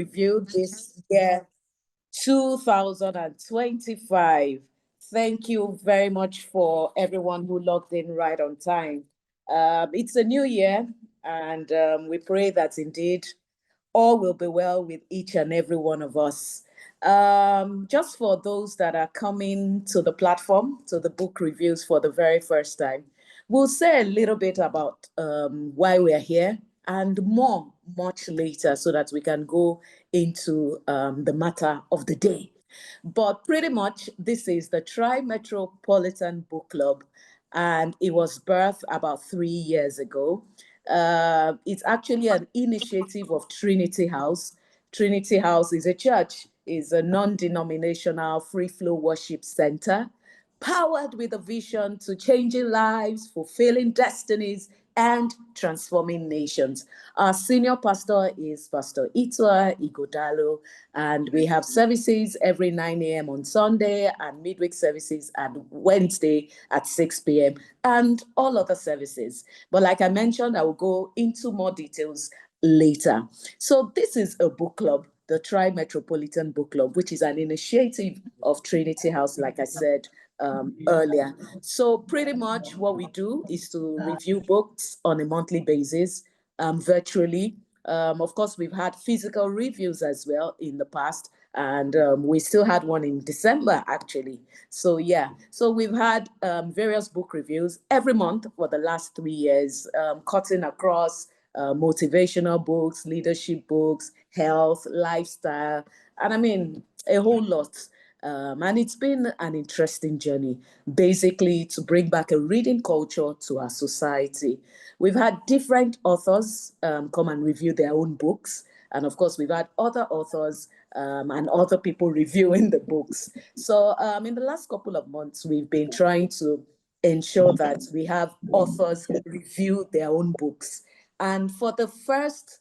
review this year 2025. Thank you very much for everyone who logged in right on time. It's a new year, and we pray that indeed all will be well with each and every one of us. Just for those that are coming to the platform, to the book reviews for the very first time, we'll say a little bit about why we're here and more much later so that we can go into the matter of the day. But pretty much, this is the TRI-METROPOLITAN Book Club, and it was birthed about 3 years ago. It's actually an initiative of Trinity House. Trinity House is a church, is a non-denominational free-flow worship center, powered with a vision to changing lives, fulfilling destinies, and transforming nations. Our senior pastor is Pastor Itwa Igodalo, and we have services every 9 a.m. on Sunday and midweek services on Wednesday at 6 p.m. and all other services. But like I mentioned, I will go into more details later. So this is a book club, the TRI-METROPOLITAN Book Club, which is an initiative of Trinity House, like I said earlier. So pretty much what we do is to review books on a monthly basis, virtually. Of course, we've had physical reviews as well in the past, and we still had one in December, actually. So yeah, so we've had various book reviews every month for the last 3 years, cutting across motivational books, leadership books, health, lifestyle, and I mean, a whole lot. And it's been an interesting journey, basically to bring back a reading culture to our society. We've had different authors come and review their own books. And of course, we've had other authors and other people reviewing the books. So in the last couple of months, we've been trying to ensure that we have authors review their own books. And for the first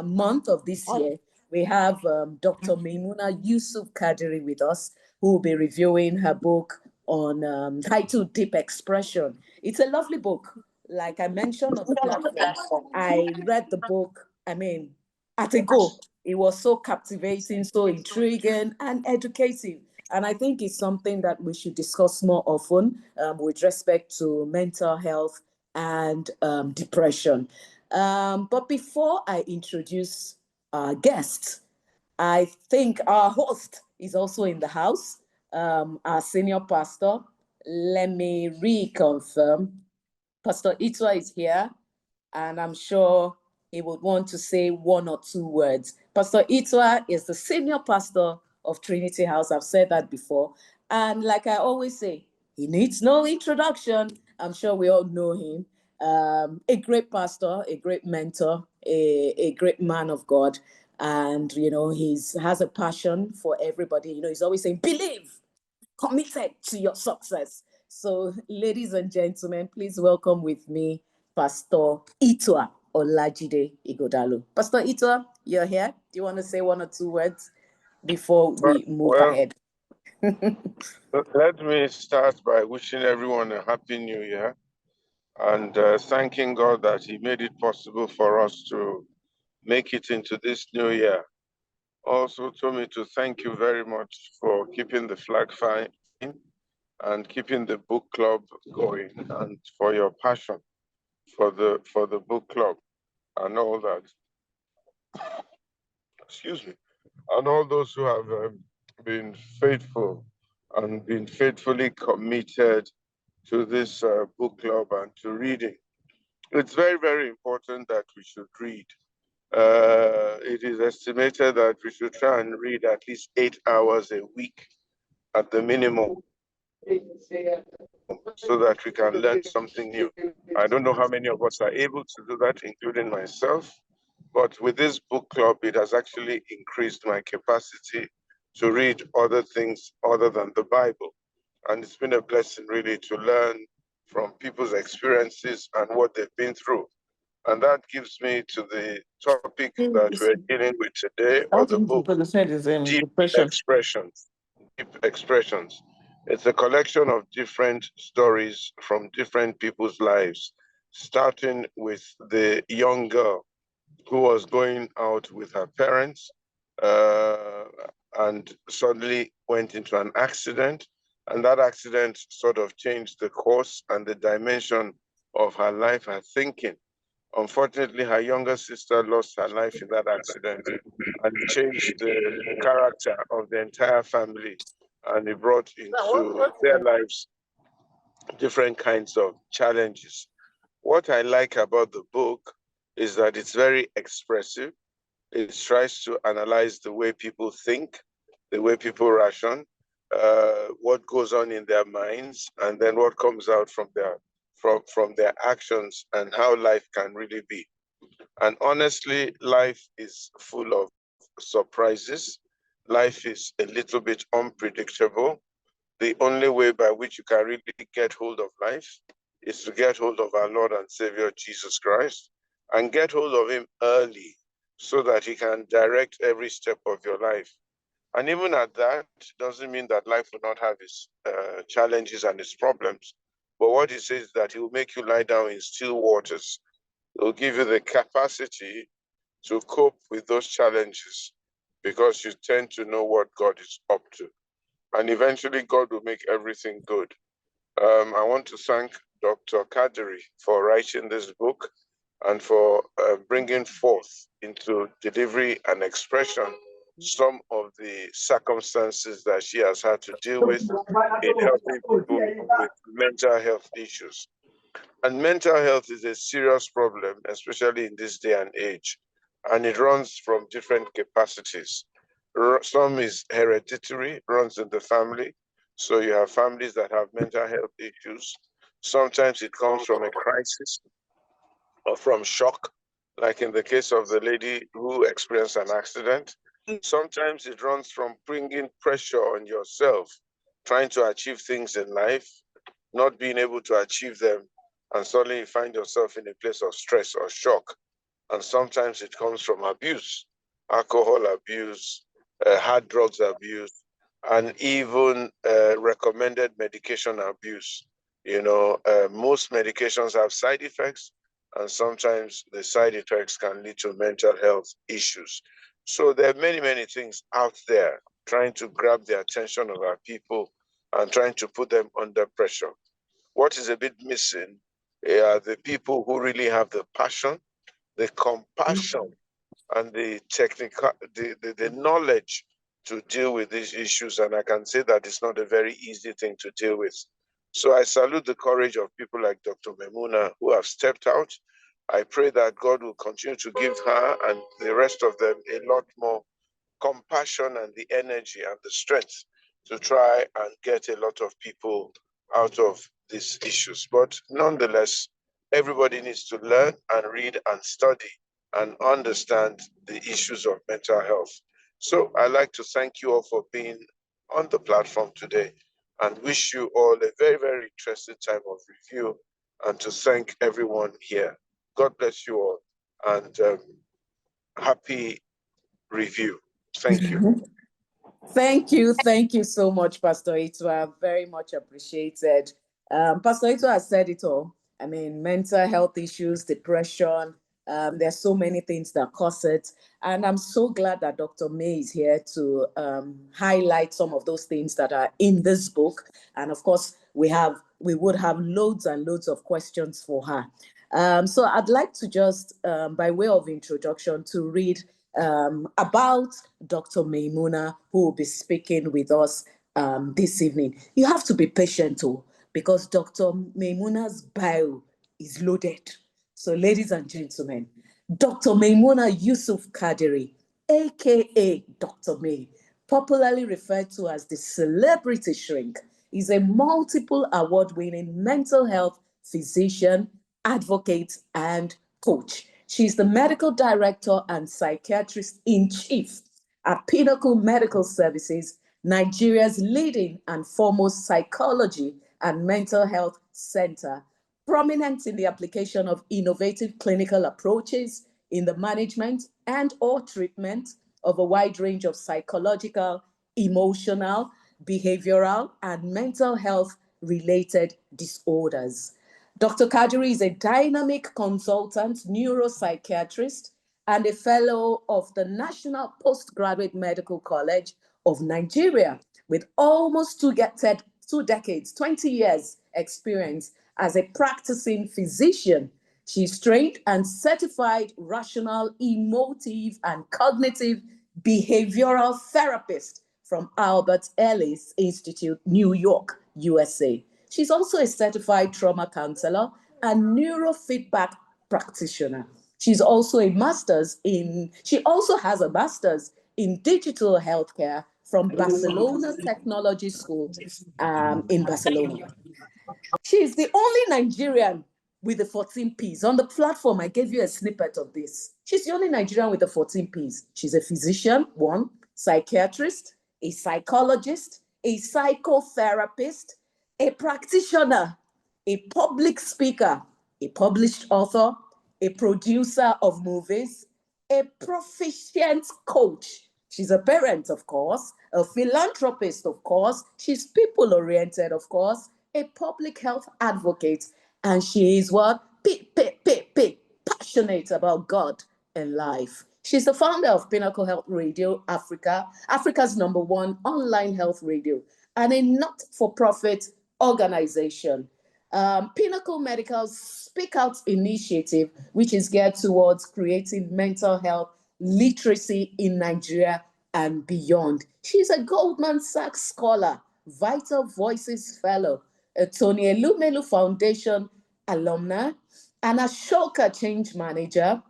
month of this year, we have Dr. Maimuna Yusuf Kadiri with us, who will be reviewing her book on titled Deep Expression. It's a lovely book. Like I mentioned on the platform, I read the book, I mean, at a go. It was so captivating, so intriguing, and educative. And I think it's something that we should discuss more often with respect to mental health and depression. But before I introduce our guest, I think our host is also in the house, our senior pastor. Let me reconfirm. Pastor Itwa is here, and I'm sure he would want to say one or two words. Pastor Itwa is the senior pastor of Trinity House. I've said that before. And like I always say, he needs no introduction. I'm sure we all know him. A great pastor, a great mentor, a great man of God. And, you know, has a passion for everybody. You know, he's always saying, believe, committed to your success. So, ladies and gentlemen, please welcome with me Pastor Itwa Olajide Igodalo. Pastor Itwa, you're here. Do you want to say one or two words before we move ahead? Let me start by wishing everyone a happy new year and thanking God that He made it possible for us to make it into this new year. Also, Tommy, to thank you very much for keeping the flag flying and keeping the book club going, and for your passion for the book club and all that. Excuse me. And all those who have been faithful and been faithfully committed to this book club and to reading. It's very, very important that we should read. It is estimated that we should try and read at least 8 hours a week at the minimum, so that we can learn something new. I don't know how many of us are able to do that, including myself, but with this book club, it has actually increased my capacity to read other things other than the Bible. And it's been a blessing really to learn from people's experiences and what they've been through. And that gives me to the topic that we're dealing with today, or the book, Deep Expressions. Deep Expressions. It's a collection of different stories from different people's lives, starting with the young girl who was going out with her parents and suddenly went into an accident. And that accident sort of changed the course and the dimension of her life, her thinking. Unfortunately, her younger sister lost her life in that accident, and it changed the character of the entire family, and it brought into their lives different kinds of challenges. What I like about the book is that it's very expressive. It tries to analyze the way people think, the way people ration, what goes on in their minds, and then what comes out from their actions, and how life can really be. And honestly, life is full of surprises. Life is a little bit unpredictable. The only way by which you can really get hold of life is to get hold of our Lord and Savior Jesus Christ, and get hold of him early so that he can direct every step of your life. And even at that, doesn't mean that life will not have its challenges and its problems. But what he says is that he will make you lie down in still waters. It will give you the capacity to cope with those challenges, because you tend to know what God is up to. And eventually God will make everything good. I want to thank Dr. Kadiri for writing this book and for bringing forth into delivery and expression some of the circumstances that she has had to deal with in helping people with mental health issues. And mental health is a serious problem, especially in this day and age, and it runs from different capacities. Some is hereditary, runs in the family. So you have families that have mental health issues. Sometimes it comes from a crisis or from shock, like in the case of the lady who experienced an accident. Sometimes it runs from bringing pressure on yourself, trying to achieve things in life, not being able to achieve them, and suddenly you find yourself in a place of stress or shock. And sometimes it comes from abuse, alcohol abuse, hard drugs abuse, and even recommended medication abuse. Most medications have side effects, and sometimes the side effects can lead to mental health issues. So there are many, many things out there trying to grab the attention of our people and trying to put them under pressure. What is a bit missing are the people who really have the passion, the compassion, and the technical, the knowledge to deal with these issues. And I can say that it's not a very easy thing to deal with. So I salute the courage of people like Dr. Memuna who have stepped out. I pray that God will continue to give her and the rest of them a lot more compassion and the energy and the strength to try and get a lot of people out of these issues. But nonetheless, everybody needs to learn and read and study and understand the issues of mental health. So I'd like to thank you all for being on the platform today and wish you all a very, very interesting time of review, and to thank everyone here. God bless you all, and happy review. Thank you. Thank you so much, Pastor Itwa. Very much appreciated. Pastor Itwa has said it all. I mean, mental health issues, depression, there's so many things that cause it. And I'm so glad that Dr. May is here to highlight some of those things that are in this book. And of course, we would have loads and loads of questions for her. So I'd like to just, by way of introduction, to read about Dr. Maimuna, who will be speaking with us this evening. You have to be patient too, because Dr. Maimuna's bio is loaded. So, ladies and gentlemen, Dr. Maimuna Yusuf Kadiri, aka Dr. May, popularly referred to as the celebrity shrink, is a multiple award-winning mental health physician, advocate, and coach. She's the medical director and psychiatrist in chief at Pinnacle Medical Services, Nigeria's leading and foremost psychology and mental health center, prominent in the application of innovative clinical approaches in the management and or treatment of a wide range of psychological, emotional, behavioral, and mental health related disorders. Dr. Kadiri is a dynamic consultant neuropsychiatrist and a fellow of the National Postgraduate Medical College of Nigeria with almost two decades, 20 years experience as a practicing physician. She's trained and certified rational, emotive, and cognitive behavioral therapist from Albert Ellis Institute, New York, USA. She's also a certified trauma counselor and neurofeedback practitioner. She also has a master's in digital healthcare from Barcelona Technology School in Barcelona. She's the only Nigerian with the 14 Ps. On the platform, I gave you a snippet of this. She's the only Nigerian with the 14 Ps. She's a physician, one, psychiatrist, a psychologist, a psychotherapist, a practitioner, a public speaker, a published author, a producer of movies, a proficient coach. She's a parent, of course, a philanthropist, of course. She's people oriented, of course, a public health advocate, and she is what? Passionate about God and life. She's the founder of Pinnacle Health Radio Africa, Africa's #1 online health radio, and a not-for-profit organization. Pinnacle Medical's Speak Out initiative, which is geared towards creating mental health literacy in Nigeria and beyond. She's a Goldman Sachs scholar, Vital Voices Fellow, a Tony Elumelu Foundation alumna, an Ashoka Change Manager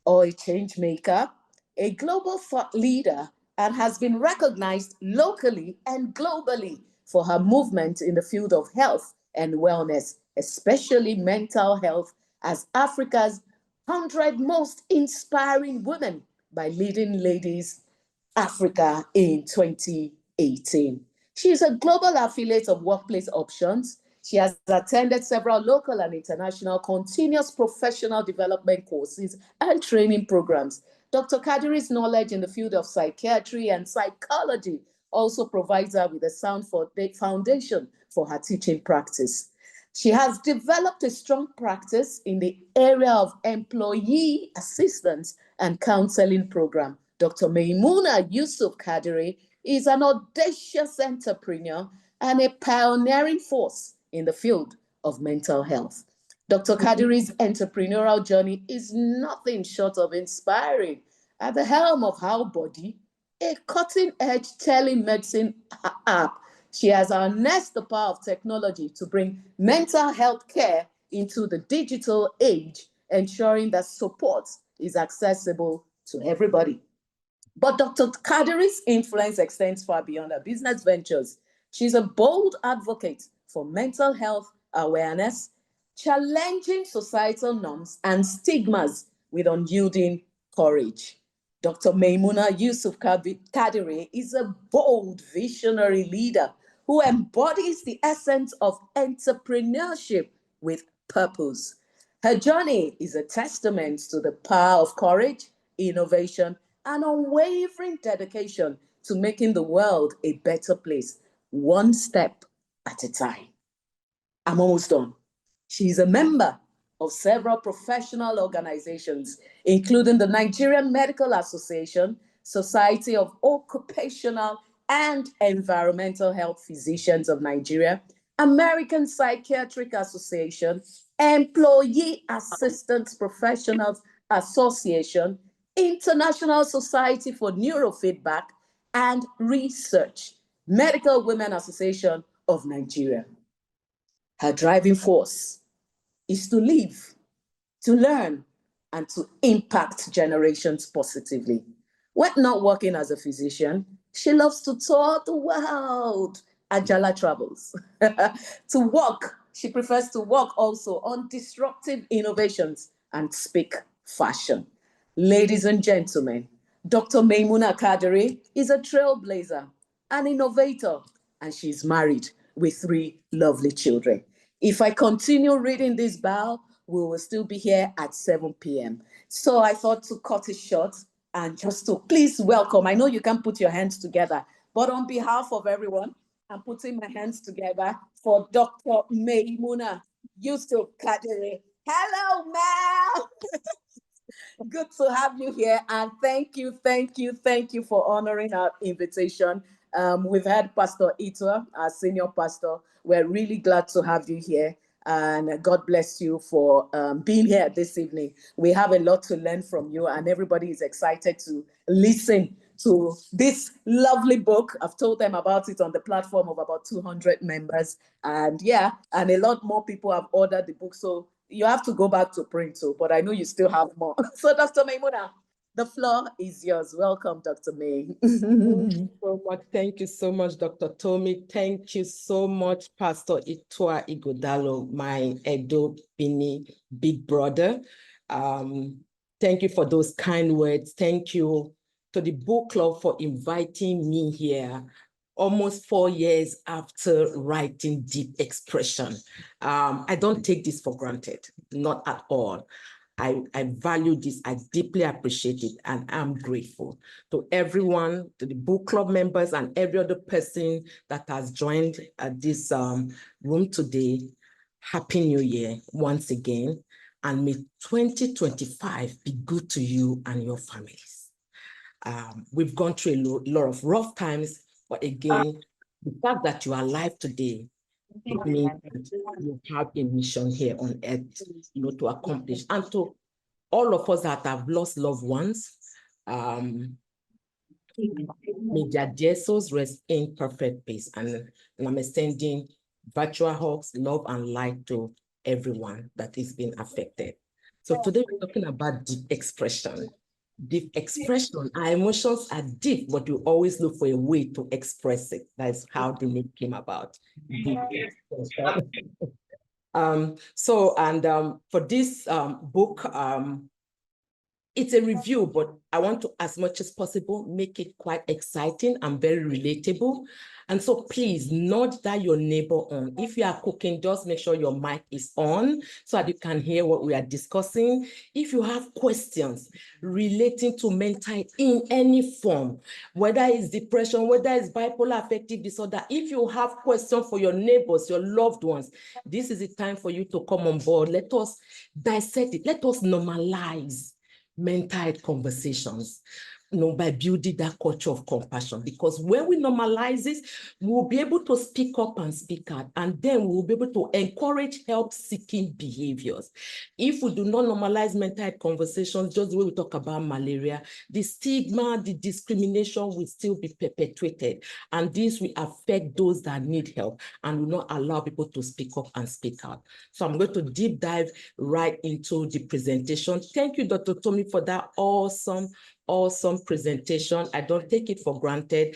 or a change maker, a global thought leader, and has been recognized locally and globally for her movement in the field of health and wellness, especially mental health, as Africa's 100 most inspiring women by Leading Ladies Africa in 2018. She is a global affiliate of Workplace Options. She has attended several local and international continuous professional development courses and training programs. Dr. Kadiri's knowledge in the field of psychiatry and psychology also provides her with a sound foundation for her teaching practice. She has developed a strong practice in the area of employee assistance and counseling program. Dr. Maimuna Yusuf Kadiri is an audacious entrepreneur and a pioneering force in the field of mental health. Dr. Kadiri's entrepreneurial journey is nothing short of inspiring. At the helm of How Body, a cutting-edge telemedicine app, she has harnessed the power of technology to bring mental health care into the digital age, ensuring that support is accessible to everybody. But Dr. Kadiri's influence extends far beyond her business ventures. She's a bold advocate for mental health awareness, challenging societal norms and stigmas with unyielding courage. Dr. Maimuna Yusuf Kadiri is a bold visionary leader who embodies the essence of entrepreneurship with purpose. Her journey is a testament to the power of courage, innovation, and unwavering dedication to making the world a better place, one step at a time. I'm almost done. She's a member of several professional organizations, including the Nigerian Medical Association, Society of Occupational and Environmental Health Physicians of Nigeria, American Psychiatric Association, Employee Assistance Professionals Association, International Society for Neurofeedback and Research, Medical Women Association of Nigeria. Her driving force is to live, to learn, and to impact generations positively. When not working as a physician, she loves to tour the world. Ajala travels. To work, she prefers to work also on disruptive innovations and speak fashion. Ladies and gentlemen, Dr. Maimuna Kadiri is a trailblazer, an innovator, and she's married with 3 lovely children. If I continue reading this bio, we will still be here at 7 p.m. So I thought to cut it short and just to please welcome. I know you can put your hands together, but on behalf of everyone, I'm putting my hands together for Dr. Maimuna Yusuf Kadiri. Hello, Mel. Good to have you here, and thank you for honoring our invitation. We've had Pastor Ito, our senior pastor. We're really glad to have you here, and God bless you for being here this evening. We have a lot to learn from you, and everybody is excited to listen to this lovely book. I've told them about it on the platform of about 200 members, and yeah, and a lot more people have ordered the book. So you have to go back to print too, but I know you still have more. So Dr. Maimuna, the floor is yours. Welcome, Dr. May. Thank you so much. Thank you so much, Dr. Tommy. Thank you so much, Pastor Itua Igodalo, my Edo Bini big brother. Thank you for those kind words. Thank you to the book club for inviting me here almost 4 years after writing Deep Expression. I don't take this for granted, not at all. I value this, I deeply appreciate it, and I'm grateful to everyone, to the book club members and every other person that has joined this room today. Happy New Year once again, and may 2025 be good to you and your families. We've gone through a lot of rough times, but again, the fact that you are alive today, it means you have a mission here on earth, to accomplish. And to all of us that have lost loved ones, may their dear souls rest in perfect peace. And I'm extending virtual hugs, love, and light to everyone that is being affected. So today we're talking about deep expression. Deep expression, our emotions are deep, but we always look for a way to express it. That's how the name came about. Deep expression. For this book, it's a review, but I want to, as much as possible, make it quite exciting and very relatable. And so please nudge that your neighbor on. If you are cooking, just make sure your mic is on so that you can hear what we are discussing. If you have questions relating to mental health in any form, whether it's depression, whether it's bipolar affective disorder, if you have questions for your neighbors, your loved ones, this is the time for you to come on board. Let us dissect it. Let us normalize mental health conversations, by building that culture of compassion. Because when we normalize this, we'll be able to speak up and speak out, and then we'll be able to encourage help-seeking behaviors. If we do not normalize mental health conversations, just the way we talk about malaria, the stigma, the discrimination will still be perpetuated, and this will affect those that need help and will not allow people to speak up and speak out. So I'm going to deep dive right into the presentation. Thank you, Dr. Tommy, for that awesome presentation. I don't take it for granted.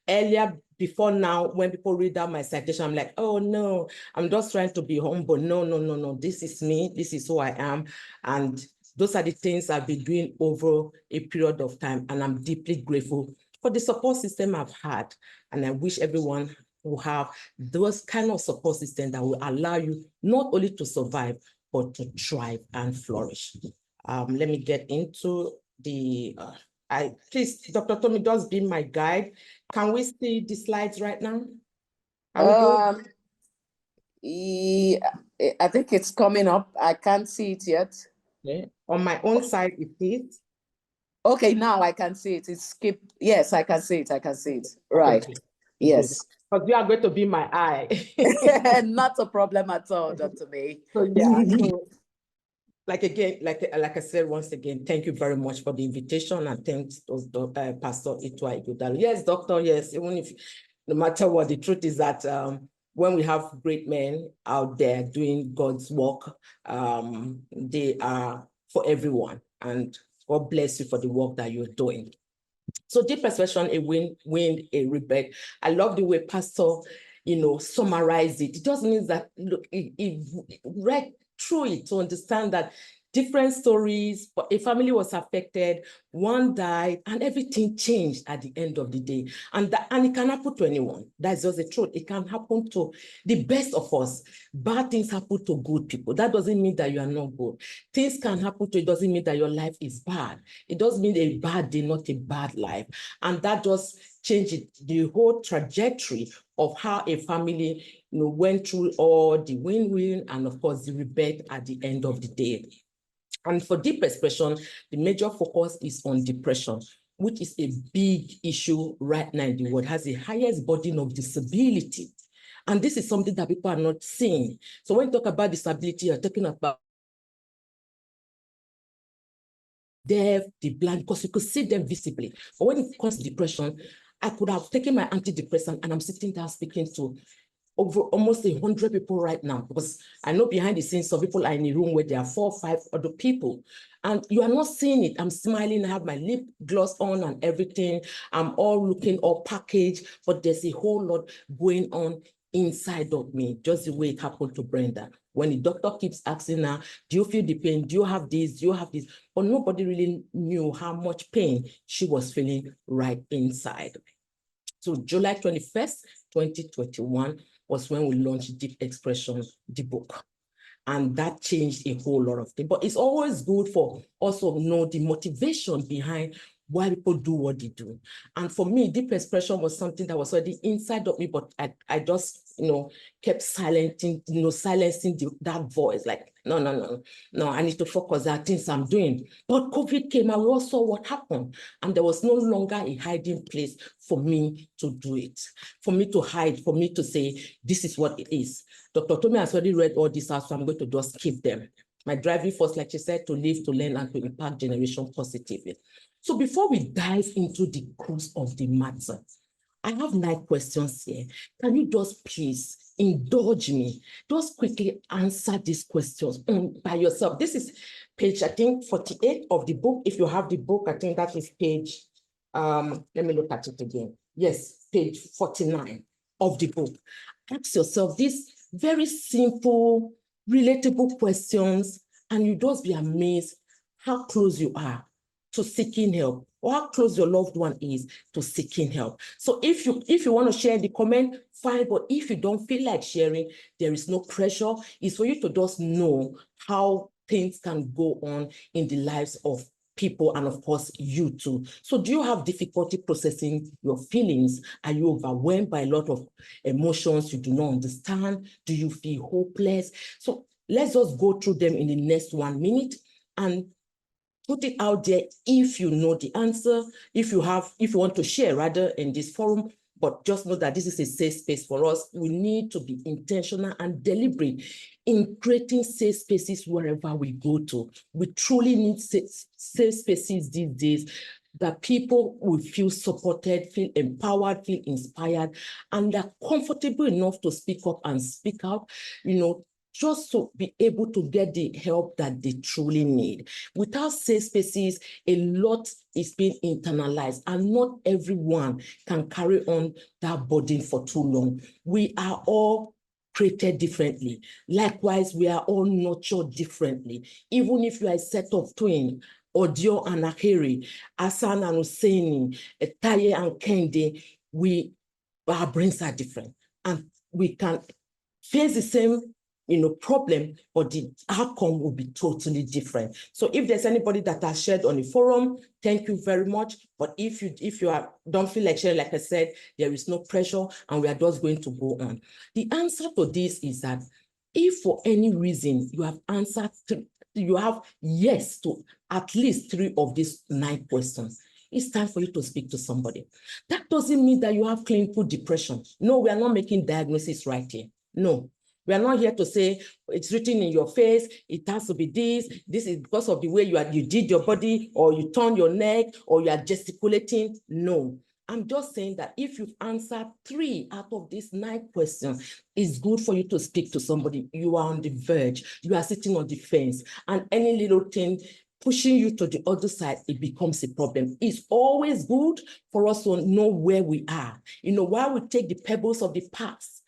Earlier, before now, when people read out my citation, I'm like, oh no, I'm just trying to be humble. No. This is me. This is who I am. And those are the things I've been doing over a period of time. And I'm deeply grateful for the support system I've had. And I wish everyone will have those kind of support systems that will allow you not only to survive, but to thrive and flourish. Let me get into the, please, Dr. Tommy, just be my guide. Can we see the slides right now? Are we good? Yeah, I think it's coming up. I can't see it yet. Okay. On my own side, it is. Okay, now I can see it. It's skipped. Yes, I can see it. I can see it. Right. Okay. Yes. But you are going to be my eye. Not a problem at all, Dr. May. So yeah. So, like I said, once again, thank you very much for the invitation, and thanks to Pastor Itua Igodalo. Yes, doctor, yes, even if, no matter what, the truth is that when we have great men out there doing God's work, they are for everyone, and God bless you for the work that you're doing. So deep expression, a win, a rebirth. I love the way Pastor, summarize it. It just means that, look, it read through it to understand that different stories, but a family was affected, one died, and everything changed at the end of the day. And it can happen to anyone. That's just the truth. It can happen to the best of us. Bad things happen to good people. That doesn't mean that you are not good. Things can happen to you. It doesn't mean that your life is bad. It does mean a bad day, not a bad life. And that just changed the whole trajectory of how a family went through all the win-win and, of course, the rebirth at the end of the day. And for deep expression, the major focus is on depression, which is a big issue right now in the world, has the highest burden of disability. And this is something that people are not seeing. So when you talk about disability, you're talking about deaf, the blind, because you could see them visibly. But when it comes to depression, I could have taken my antidepressant and I'm sitting down speaking to over almost 100 people right now, because I know behind the scenes some people are in a room where there are 4 or 5 other people, and you are not seeing it. I'm smiling, I have my lip gloss on and everything. I'm all looking all packaged, but there's a whole lot going on inside of me, just the way it happened to Brenda. When the doctor keeps asking her, do you feel the pain? Do you have this? Do you have this? But nobody really knew how much pain she was feeling right inside. So July 21st, 2021 was when we launched Deep Expression, the book. And that changed a whole lot of things. But it's always good for also know the motivation behind why people do what they do. And for me, deep expression was something that was already inside of me, but I just, kept silencing that voice, like, no, I need to focus on things I'm doing. But COVID came and we all saw what happened. And there was no longer a hiding place for me to do it, for me to hide, for me to say, this is what it is. Dr. Tommy has already read all this out, so I'm going to just keep them. My driving force, like she said, to live, to learn, and to impact generation positively. So before we dive into the course of the matter, I have 9 questions here. Can you just please indulge me? Just quickly answer these questions by yourself. This is page, I think, 48 of the book. If you have the book, I think that is page, let me look at it again. Yes, page 49 of the book. Ask yourself these very simple, relatable questions, and you just be amazed how close you are to seeking help, or how close your loved one is to seeking help. So if you want to share in the comment, fine, but if you don't feel like sharing, there is no pressure. It's for you to just know how things can go on in the lives of people, and of course, you too. So do you have difficulty processing your feelings? Are you overwhelmed by a lot of emotions you do not understand? Do you feel hopeless? So let's just go through them in the next 1 minute and put it out there if you know the answer, if you want to share rather in this forum. But just know that this is a safe space for us. We need to be intentional and deliberate in creating safe spaces wherever we go to. We truly need safe spaces these days that people will feel supported, feel empowered, feel inspired, and are comfortable enough to speak up and speak out, just to be able to get the help that they truly need. Without safe spaces, a lot is being internalized, and not everyone can carry on that burden for too long. We are all created differently. Likewise, we are all nurtured differently. Even if you are a set of twins, Odio and Akiri, Hassan and Husseini, Taye and Kende, our brains are different, and we can face the same problem, but the outcome will be totally different. So if there's anybody that has shared on the forum, thank you very much. But if you don't feel like sharing, like I said, there is no pressure, and we are just going to go on. The answer to this is that if for any reason you have answered, you have yes to at least 3 of these 9 questions, it's time for you to speak to somebody. That doesn't mean that you have clinical depression. No, we are not making diagnosis right here. No. We are not here to say it's written in your face, it has to be this is because of the way you did your body, or you turn your neck, or you are gesticulating. No, I'm just saying that if you've answered 3 out of these 9 questions, it's good for you to speak to somebody. You are on the verge, you are sitting on the fence, and any little thing pushing you to the other side, it becomes a problem. It's always good for us to know where we are. While we take the pebbles of the past,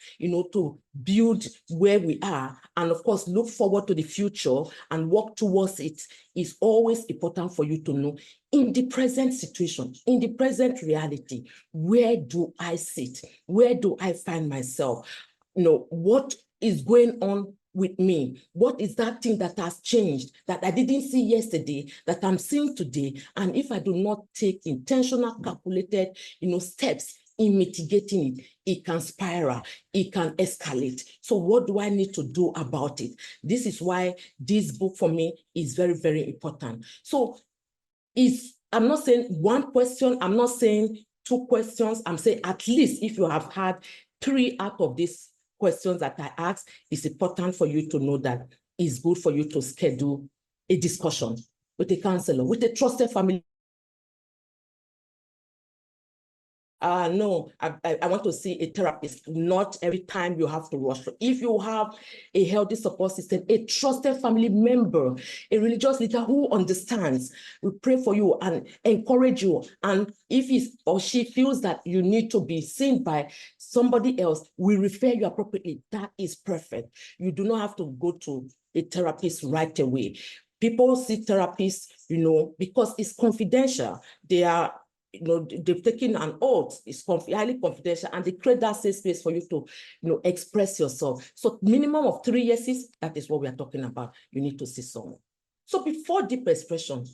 to build where we are, and of course, look forward to the future and work towards it, is always important for you to know in the present situation, in the present reality, where do I sit? Where do I find myself? What is going on with me? What is that thing that has changed that I didn't see yesterday that I'm seeing today? And if I do not take intentional, calculated, steps in mitigating it, it can spiral, it can escalate. So what do I need to do about it? This is why this book for me is very, very important. So I'm not saying one question, I'm not saying two questions, I'm saying at least if you have had 3 out of these questions that I asked, it's important for you to know that it's good for you to schedule a discussion with a counselor, with a trusted family. No, I want to see a therapist. Not every time you have to rush. If you have a healthy support system, a trusted family member, a religious leader who understands, will pray for you and encourage you. And if he or she feels that you need to be seen by somebody else, we refer you appropriately. That is perfect. You do not have to go to a therapist right away. People see therapists, because it's confidential. They are they've taken an oath, it's highly confidential, and they create that safe space for you to, express yourself. So minimum of 3 years, that is what we are talking about. You need to see someone. So before deep expression,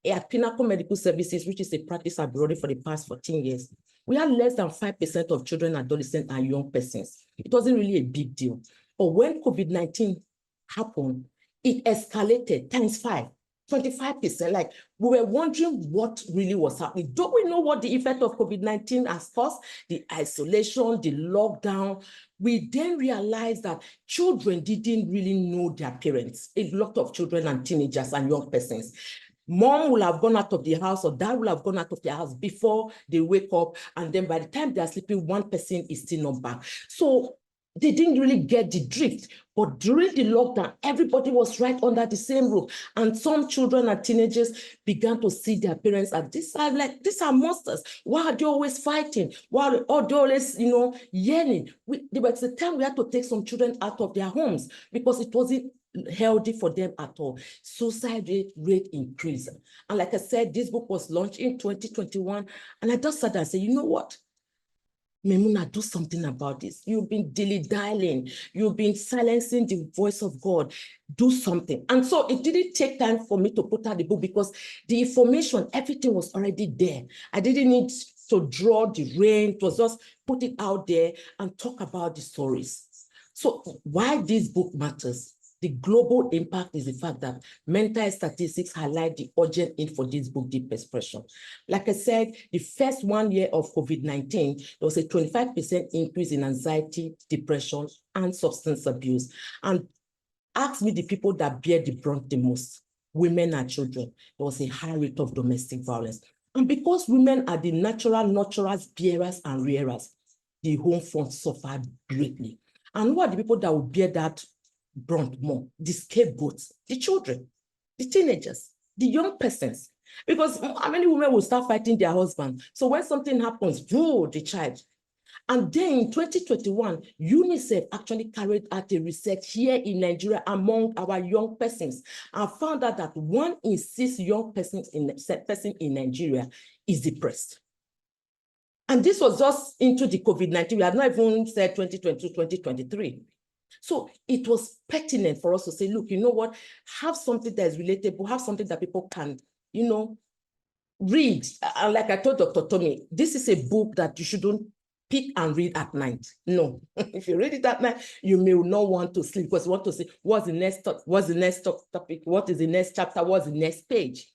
at Pinnacle Medical Services, which is a practice I've been running for the past 14 years, we had less than 5% of children, adolescents, and young persons. It wasn't really a big deal. But when COVID-19 happened, it escalated ×5. 25%, like we were wondering what really was happening. Don't we know what the effect of COVID-19 has caused? The isolation, the lockdown. We then realized that children didn't really know their parents. A lot of children and teenagers and young persons. Mom will have gone out of the house or dad will have gone out of the house before they wake up. And then by the time they're sleeping, one person is still not back. So they didn't really get the drift. But during the lockdown, everybody was right under the same roof. And some children and teenagers began to see their parents as these are monsters. Why are they always fighting? Why are they always, yelling? There was a time we had to take some children out of their homes because it wasn't healthy for them at all. Suicide rate increased. And like I said, this book was launched in 2021. And I just sat there and said, you know what? Memuna, do something about this. You've been dilly-dallying. You've been silencing the voice of God. Do something. And so it didn't take time for me to put out the book because the information, everything was already there. I didn't need to draw the rain. It was just put it out there and talk about the stories. So why this book matters? The global impact is the fact that mental health statistics highlight the urgent need for this book, Deep Expression. Like I said, the first 1 year of COVID-19, there was a 25% increase in anxiety, depression, and substance abuse. And ask me the people that bear the brunt the most, women and children. There was a high rate of domestic violence. And because women are the natural nurturers, bearers, and rearers, the home front suffered greatly. And who are the people that will bear that brunt more? The scapegoats, the children, the teenagers, the young persons. Because how many women will start fighting their husband? So when something happens, whoa, the child. And then in 2021, UNICEF actually carried out a research here in Nigeria among our young persons and found out that 1 in 6 young persons in Nigeria is depressed. And this was just into the COVID-19. We had not even said 2022, 2023. So it was pertinent for us to say, look, you know what? Have something that is relatable, have something that people can, read. And like I told Dr. Tommy, this is a book that you shouldn't pick and read at night. No, if you read it at night, you may not want to sleep because you want to see what's the next topic, what is the next chapter, what's the next page.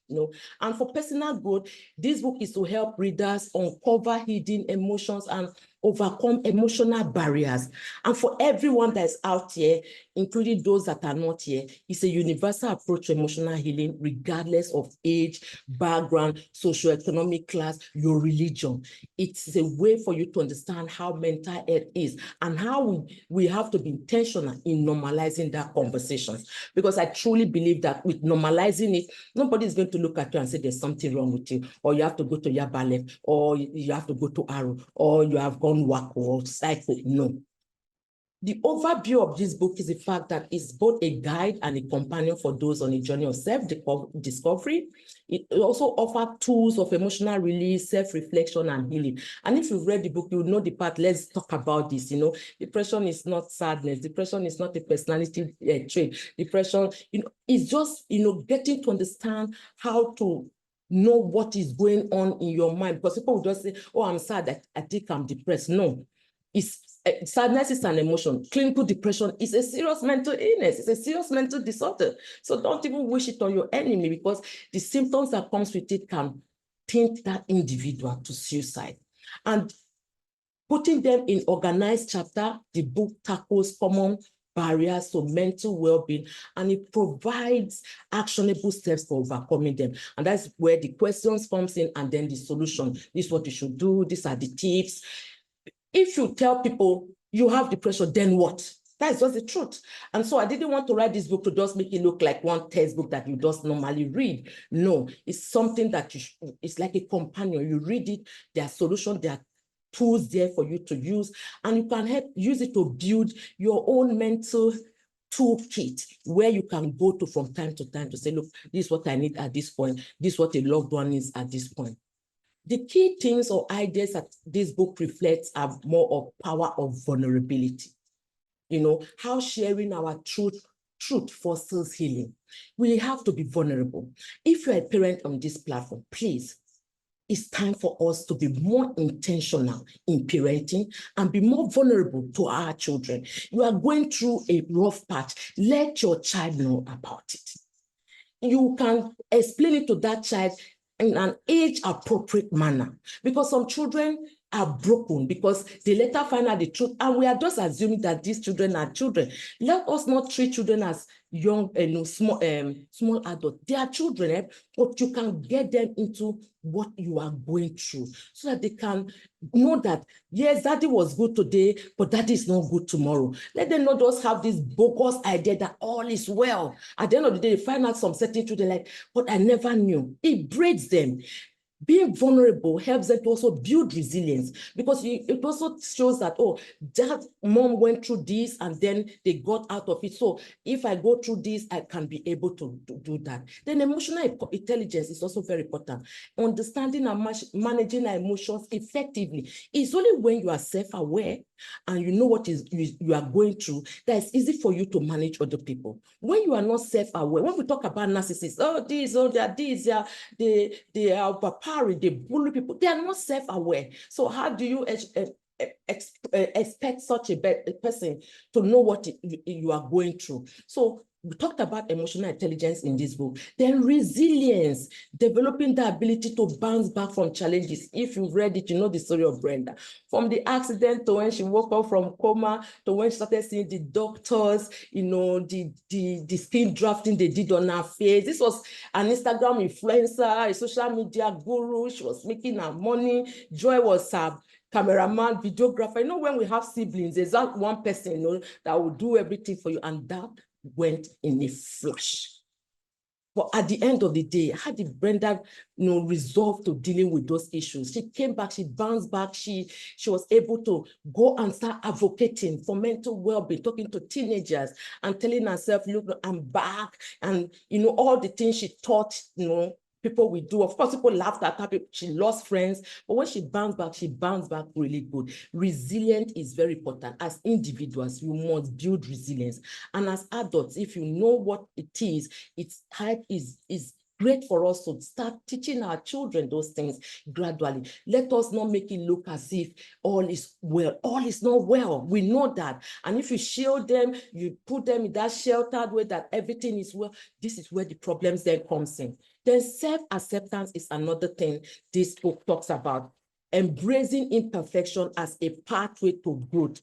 And for personal growth, this book is to help readers uncover hidden emotions and overcome emotional barriers. And for everyone that is out here, including those that are not here, it's a universal approach to emotional healing, regardless of age, background, socioeconomic class, your religion. It's a way for you to understand how mental health is and how we have to be intentional in normalizing that conversation. Because I truly believe that with normalizing it, nobody is going to look at you and say there's something wrong with you, or you have to go to Yabalef, or you have to go to Aro, or you have gone whack or cycle. No. The overview of this book is the fact that it's both a guide and a companion for those on a journey of self-discovery. It also offers tools of emotional release, self-reflection, and healing. And if you've read the book, you know the part. Let's talk about this. Depression is not sadness. Depression is not a personality trait. Depression, it's just, getting to understand how to know what is going on in your mind, because people will just say, oh, I'm sad, I think I'm depressed. No, sadness is an emotion. Clinical depression is a serious mental illness. It's a serious mental disorder. So don't even wish it on your enemy, because the symptoms that comes with it can tempt that individual to suicide. And putting them in organized chapter, the book tackles common barriers to mental well-being, and it provides actionable steps for overcoming them. And that's where the questions comes in, and then the solution. This is what you should do. These are the tips. If you tell people you have depression, then what? That's just the truth. And so I didn't want to write this book to just make it look like one textbook that you just normally read. No, it's something that it's like a companion. You read it, there are solutions, there are tools there for you to use, and you can use it to build your own mental toolkit where you can go to from time to time to say, look, this is what I need at this point. This is what a loved one needs at this point. The key things or ideas that this book reflects are more of power of vulnerability. You know, how sharing our truth fosters healing. We have to be vulnerable. If you're a parent on this platform, please, it's time for us to be more intentional in parenting and be more vulnerable to our children. You are going through a rough patch. Let your child know about it. You can explain it to that child in an age-appropriate manner, because some children are broken because they later find out the truth, and we are just assuming that these children are children. Let us not treat children as young, small adults. They are children, but you can get them into what you are going through so that they can know that, yes, daddy was good today, but daddy is not good tomorrow. Let them not just have this bogus idea that all is well. At the end of the day, they find out some certain children like, but I never knew. It breaks them. Being vulnerable helps them to also build resilience, because it also shows that, oh, that mom went through this and then they got out of it. So if I go through this, I can be able to do that. Then emotional intelligence is also very important. Understanding and managing our emotions effectively. It's only when you are self-aware and you know what you are going through that it's easy for you to manage other people. When you are not self-aware, when we talk about narcissists, they are this, they are overpowering, they bully people, they are not self-aware. So how do you expect such a person to know what you are going through? So we talked about emotional intelligence in this book. Then resilience, developing the ability to bounce back from challenges. If you've read it, you know the story of Brenda. From the accident to when she woke up from coma, to when she started seeing the doctors, you know, the skin drafting they did on her face. This was an Instagram influencer, a social media guru. She was making her money. Joy was her cameraman, videographer. You know, when we have siblings, there's that one person, you know, that will do everything for you, and that went in a flash. But at the end of the day, how did Brenda, you know, resolve to dealing with those issues? She came back, she bounced back, she was able to go and start advocating for mental well-being, talking to teenagers and telling herself, look, I'm back. And, you know, all the things she taught, you know, people will do. Of course, people laughed at her, she lost friends, but when she bounced back really good. Resilient is very important. As individuals, you must build resilience. And as adults, if you know what it is, it's great for us to start teaching our children those things gradually. Let us not make it look as if all is well. All is not well. We know that. And if you shield them, you put them in that sheltered way that everything is well, this is where the problems then comes in. Then self-acceptance is another thing this book talks about. Embracing imperfection as a pathway to growth.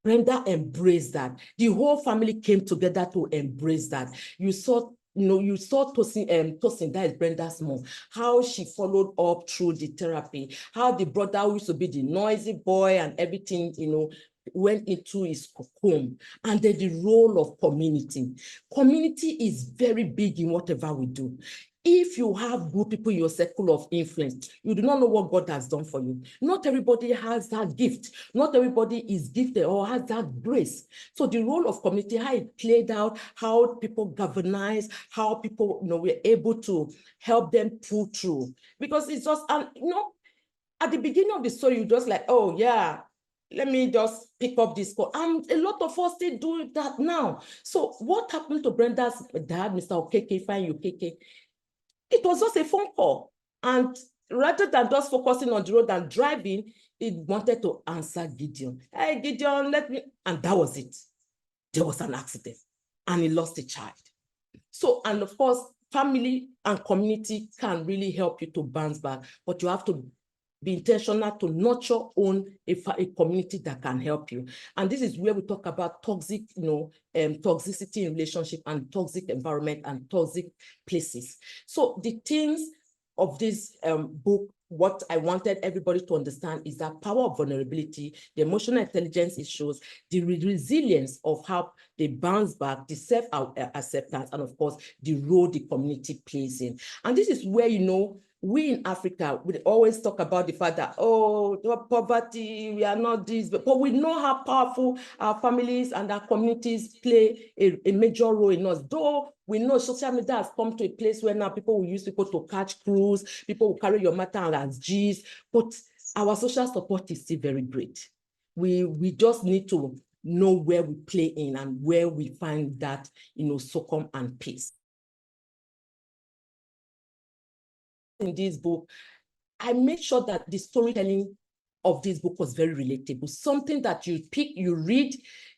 Brenda embraced that. The whole family came together to embrace that. You saw Tosin, that is Brenda's mom, how she followed up through the therapy, how the brother who used to be the noisy boy and everything, you know, went into his home. And then the role of community. Community is very big in whatever we do. If you have good people in your circle of influence, you do not know what God has done for you. Not everybody has that gift. Not everybody is gifted or has that grace. So the role of community, how it played out, how people galvanize, how people, you know, were able to help them pull through. Because it's just, you know, at the beginning of the story, you're just like, oh yeah, let me just pick up this call. And a lot of us still do that now. So what happened to Brenda's dad, Mr. Okeke, fine, Okeke? It was just a phone call. And rather than just focusing on the road and driving, it wanted to answer Gideon. Hey, Gideon, let me, and that was it. There was an accident and he lost a child. So, and of course, family and community can really help you to bounce back, but you have to be intentional to nurture a community that can help you. And this is where we talk about toxic, toxicity in relationship and toxic environment and toxic places. So the things of this book, what I wanted everybody to understand is that power of vulnerability, the emotional intelligence it shows, the resilience of how they bounce back, the self-acceptance, and of course, the role the community plays in. And this is where, we in Africa, we always talk about the fact that, oh, poverty, we are not this, but we know how powerful our families and our communities play a major role in us. Though we know social media has come to a place where now people will use people to catch crews, people will carry your matter as G's, but our social support is still very great. We just need to know where we play in and where we find that, succumb and peace. In this book, I made sure that the storytelling of this book was very relatable, something that you pick, you read,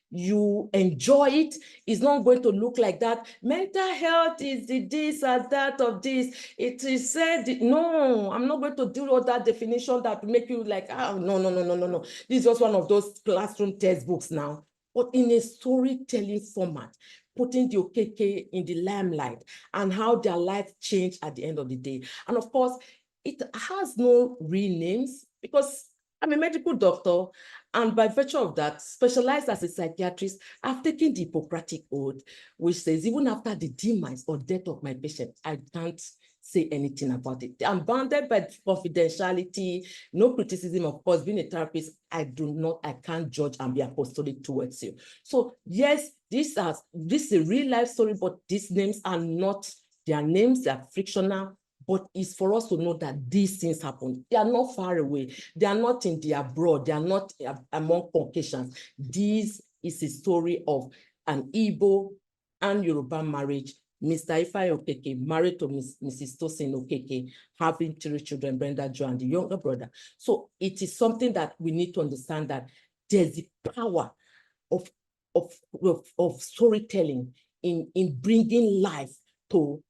you enjoy it. It's not going to look like that. Mental health is the this or that of this. It is said, no, I'm not going to do all that definition that make you like, oh, no. This is just one of those classroom textbooks now, but in a storytelling format, putting the OKK in the limelight and how their life changed at the end of the day. And of course, it has no real names because I'm a medical doctor, and by virtue of that, specialized as a psychiatrist, I've taken the Hippocratic Oath, which says even after the demise or death of my patient, I can't say anything about it. I'm bounded by confidentiality, no criticism. Of course, being a therapist, I can't judge and be apostolic towards you. So yes, this is a real life story, but these names are not their names, they are fictional. But it's for us to know that these things happen. They are not far away. They are not in the abroad. They are not among Caucasians. This is a story of an Igbo and Yoruba marriage. Mr. Ifeanyi Okeke married to Mrs. Tosin Okeke, having 3 children, Brenda, Joe, and the younger brother. So it is something that we need to understand, that there's the power of storytelling in bringing life to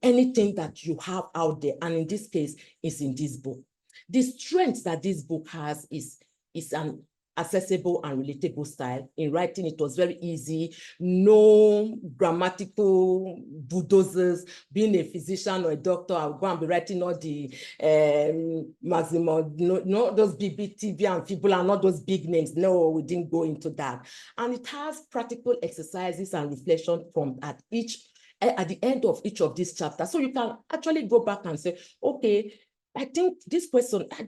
anything that you have out there. And in this case, is in this book. The strength that this book has is an accessible and relatable style. In writing, it was very easy, no grammatical bulldozers. Being a physician or a doctor, I'll go and be writing all the maximum, no those BBTV and people are not those big names. No, we didn't go into that. And it has practical exercises and reflection from at the end of each of these chapters. So you can actually go back and say, okay, I think this question, I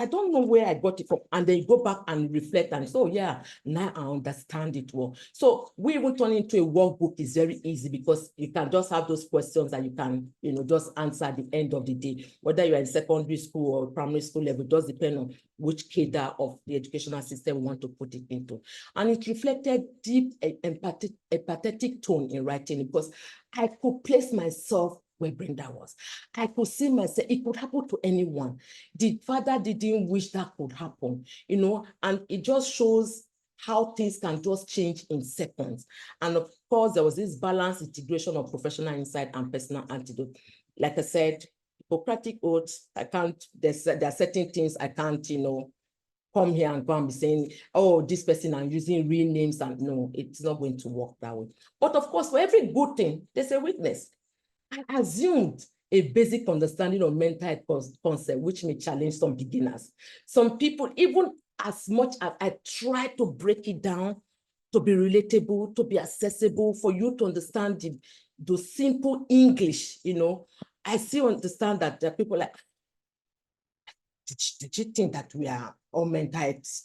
don't know where I got it from. And then you go back and reflect and say, oh yeah, now I understand it well. So we even turn into a workbook is very easy because you can just have those questions that you can, just answer at the end of the day. Whether you're in secondary school or primary school level, it does depend on which cadre of the educational system we want to put it into. And it reflected deep empathetic tone in writing because I could place myself where Brenda was. I could see myself, it could happen to anyone. The father didn't wish that could happen, and it just shows how things can just change in seconds. And of course, there was this balanced integration of professional insight and personal antidote. Like I said, Hippocratic Oath, there are certain things I can't, come here and go and be saying, oh, this person I'm using real names, and no, it's not going to work that way. But of course, for every good thing, there's a weakness. I assumed a basic understanding of mental health concept, which may challenge some beginners. Some people, even as much as I try to break it down to be relatable, to be accessible, for you to understand the simple English, I still understand that there are people like, did you think that we are all mental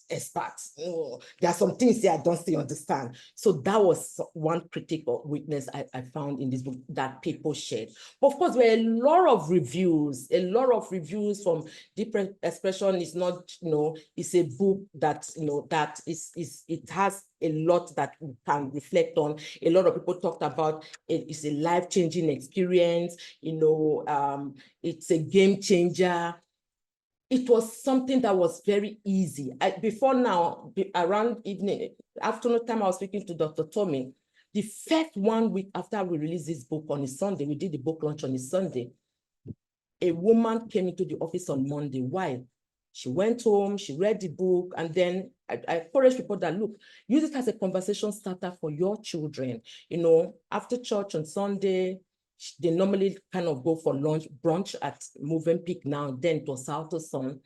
experts? No, there are some things here I don't still understand. So that was one critical weakness I found in this book that people shared. But of course, there were a lot of reviews from different expression. It's not, it's a book that, that it has a lot that we can reflect on. A lot of people talked about it's a life-changing experience, it's a game changer. It was something that was very easy. Before now, around afternoon time, I was speaking to Dr. Tommy. The first 1 week after we released this book on a Sunday, we did the book launch on a Sunday. A woman came into the office on Monday. Why? She went home, she read the book, and then I encourage people that, look, use it as a conversation starter for your children. After church on Sunday, they normally kind of go for brunch at Movenpick now, then it was South Sun.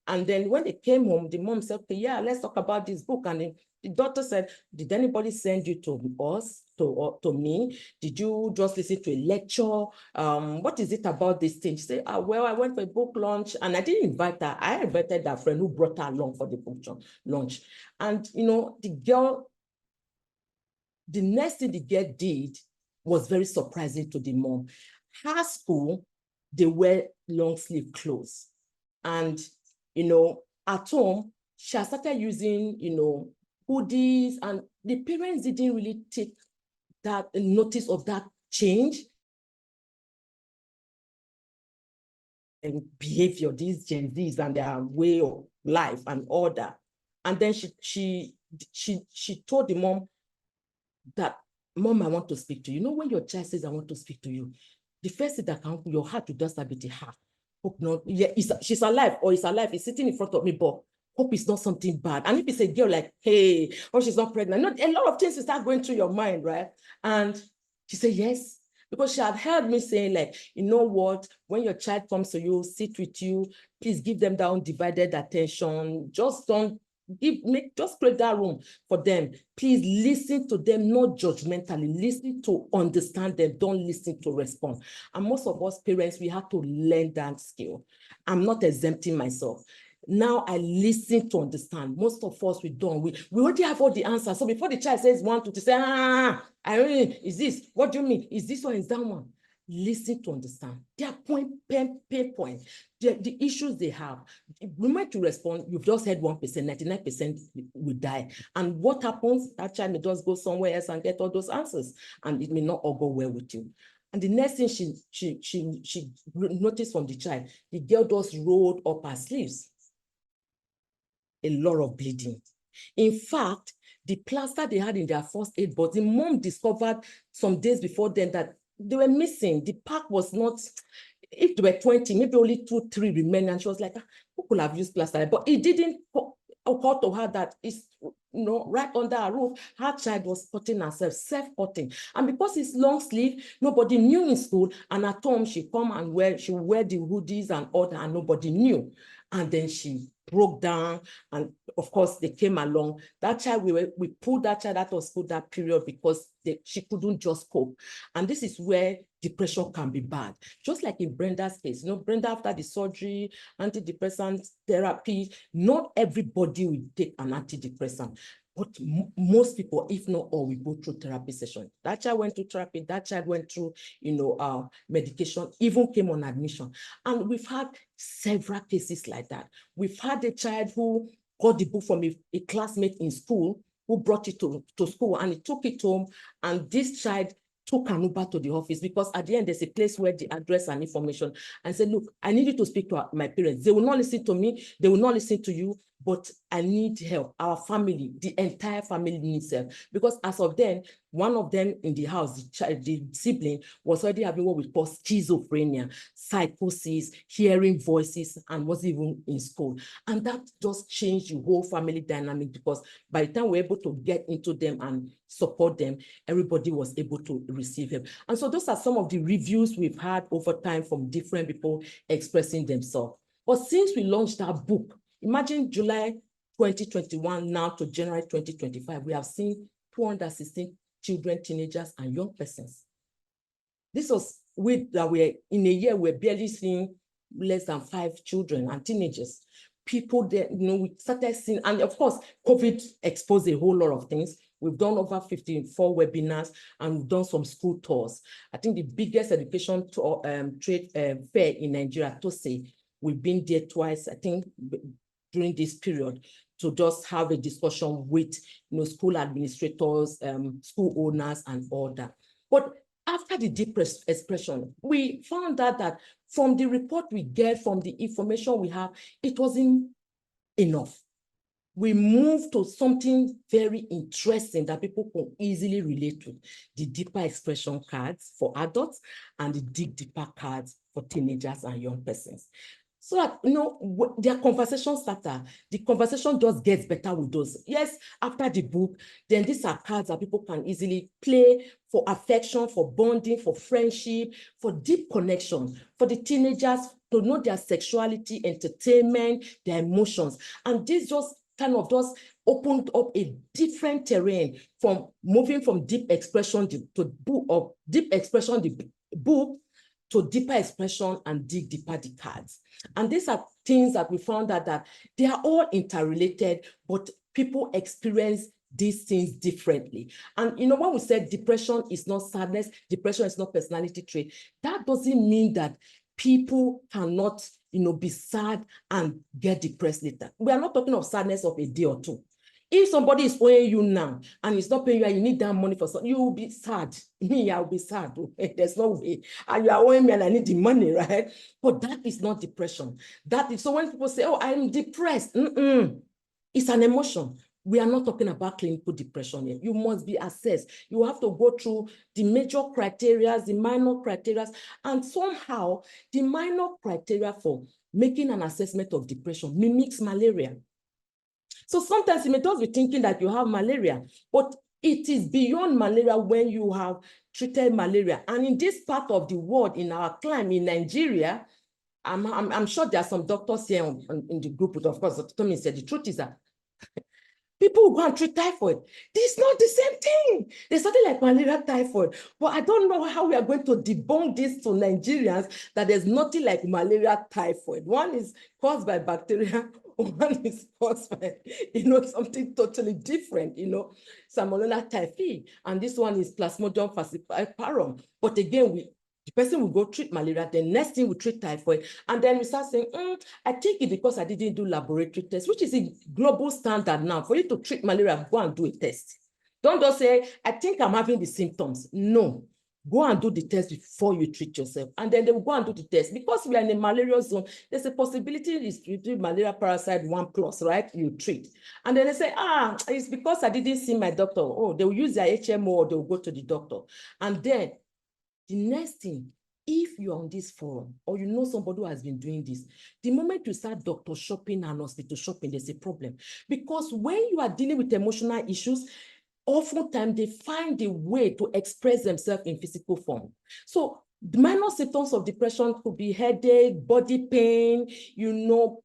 And then when they came home, the mom said, okay, yeah, let's talk about this book. And the daughter said, did anybody send you to us, to me? Did you just listen to a lecture? What is it about this thing? She said, well, I went for a book launch and I didn't invite her. I invited that friend who brought her along for the book launch. And, the girl, the next thing the girl did was very surprising to the mom. Her school, they wear long sleeve clothes. And, at home, she has started using, hoodies, and the parents didn't really take that notice of that change and behavior, these Gen Zs and their way of life and order. And then she told the mom that, Mom, I want to speak to you. When your child says, I want to speak to you, the first thing that can happen, your heart will just start beating her. Hope not, yeah, she's alive, or it's alive, it's sitting in front of me, but hope it's not something bad. And if it's a girl, like, hey, or she's not pregnant, a lot of things will start going through your mind, right? And she said, yes, because she had heard me saying, like, what, when your child comes to you, sit with you, please give them that undivided attention. Just don't just create that room for them. Please listen to them, not judgmentally. Listen to understand them. Don't listen to respond. And most of us parents, we have to learn that skill. I'm not exempting myself. Now I listen to understand. Most of us, we don't. We already have all the answers. So before the child says 1, 2, to say, is this? What do you mean? Is this one? Is that one? Listen to understand their pain point, the issues they have. We might to respond, you've just heard 1%, 99% will die. And what happens? That child may just go somewhere else and get all those answers, and it may not all go well with you. And the next thing she noticed from the child, the girl just rolled up her sleeves. A lot of bleeding. In fact, the plaster they had in their first aid box, the mom discovered some days before then that they were missing. The pack was not, if there were 20, maybe only 2, 3 remained. And she was like, who could have used plaster? But it didn't occur to her that it's, right under her roof, her child was cutting herself, self-cutting. And because it's long sleeve, nobody knew in school. And at home, she come and she wear the hoodies and all that, and nobody knew. And then she broke down, and of course they came along. That child, we pulled that child out of school that period because she couldn't just cope. And this is where depression can be bad. Just like in Brenda's case, Brenda, after the surgery, antidepressant therapy, not everybody will take an antidepressant. But most people, if not all, will go through therapy session. That child went through therapy, that child went through, medication, even came on admission. And we've had several cases like that. We've had a child who got the book from a classmate in school, who brought it to school, and he took it home, and this child took an Uber to the office, because at the end, there's a place where the address and information, and said, look, I need you to speak to my parents. They will not listen to me, they will not listen to you, but I need help. Our family, the entire family needs help. Because as of then, one of them in the house, the sibling, was already having what we call schizophrenia, psychosis, hearing voices, and was even in school. And that just changed the whole family dynamic, because by the time we're able to get into them and support them, everybody was able to receive help. And so those are some of the reviews we've had over time from different people expressing themselves. But since we launched our book, imagine July 2021 now to January 2025, we have seen 216 children, teenagers, and young persons. This was we're in a year we're barely seeing less than 5 children and teenagers. People that, we started seeing, and of course, COVID exposed a whole lot of things. We've done over 54 webinars and we've done some school tours. I think the biggest education trade fair in Nigeria, to say, we've been there twice, I think, during this period, to just have a discussion with school administrators, school owners, and all that. But after the deep expression, we found out that from the report we get, from the information we have, it wasn't enough. We moved to something very interesting that people can easily relate to: the deeper expression cards for adults and the dig deeper cards for teenagers and young persons. So that, their conversation starter, the conversation just gets better with those. Yes, after the book, then these are cards that people can easily play for affection, for bonding, for friendship, for deep connection, for the teenagers to know their sexuality, entertainment, their emotions. And this just kind of just opened up a different terrain from moving from deep expression to book, or deep expression, the book, to deeper expression and dig deeper the cards. And these are things that we found out that they are all interrelated, but people experience these things differently. And when we said depression is not sadness, depression is not personality trait, that doesn't mean that people cannot be sad and get depressed later. We are not talking of sadness of a day or two. If somebody is owing you now and it's not paying you and you need that money for something, you will be sad. Me, I'll be sad. There's no way. And you are owing me and I need the money, right? But that is not depression. That is, so when people say, oh, I'm depressed, it's an emotion. We are not talking about clinical depression yet. You must be assessed. You have to go through the major criteria, the minor criteria, and somehow the minor criteria for making an assessment of depression mimics malaria. So sometimes you may just be thinking that you have malaria, but it is beyond malaria when you have treated malaria. And in this part of the world, in our climate, in Nigeria, I'm sure there are some doctors here in the group, but of course, Tommy said the truth is that people who go and treat typhoid. This is not the same thing. There's something like malaria typhoid. But I don't know how we are going to debunk this to Nigerians, that there's nothing like malaria typhoid. One is caused by bacteria, one is caused by, something totally different, Salmonella typhi. And this one is Plasmodium falciparum. But again, the person will go treat malaria, the next thing we treat typhoid, and then we start saying, I think it's because I didn't do laboratory tests, which is a global standard now. For you to treat malaria, go and do a test. Don't just say, I think I'm having the symptoms. No, go and do the test before you treat yourself. And then they will go and do the test. Because we are in a malaria zone, there's a possibility you do malaria parasite 1+, right? You treat. And then they say, it's because I didn't see my doctor. Oh, they will use their HMO or they will go to the doctor. And then the next thing, if you're on this forum or you know somebody who has been doing this, the moment you start doctor shopping and hospital shopping, there's a problem. Because when you are dealing with emotional issues, oftentimes they find a way to express themselves in physical form. So the minor symptoms of depression could be headache, body pain,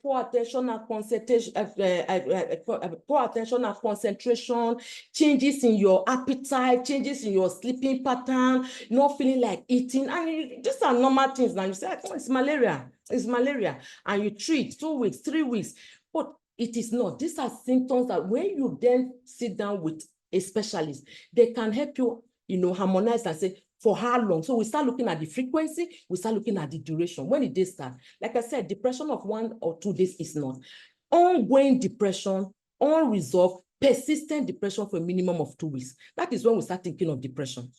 poor attention and concentration, changes in your appetite, changes in your sleeping pattern, not feeling like eating. And these are normal things. Now you say, oh, it's malaria. It's malaria. And you treat 2 weeks, 3 weeks. But it is not. These are symptoms that when you then sit down with a specialist, they can help you, harmonize and say, for how long? So we start looking at the frequency, we start looking at the duration. When did they start? Like I said, depression of 1 or 2 days is not. Ongoing depression, unresolved, persistent depression for a minimum of 2 weeks. That is when we start thinking of depression,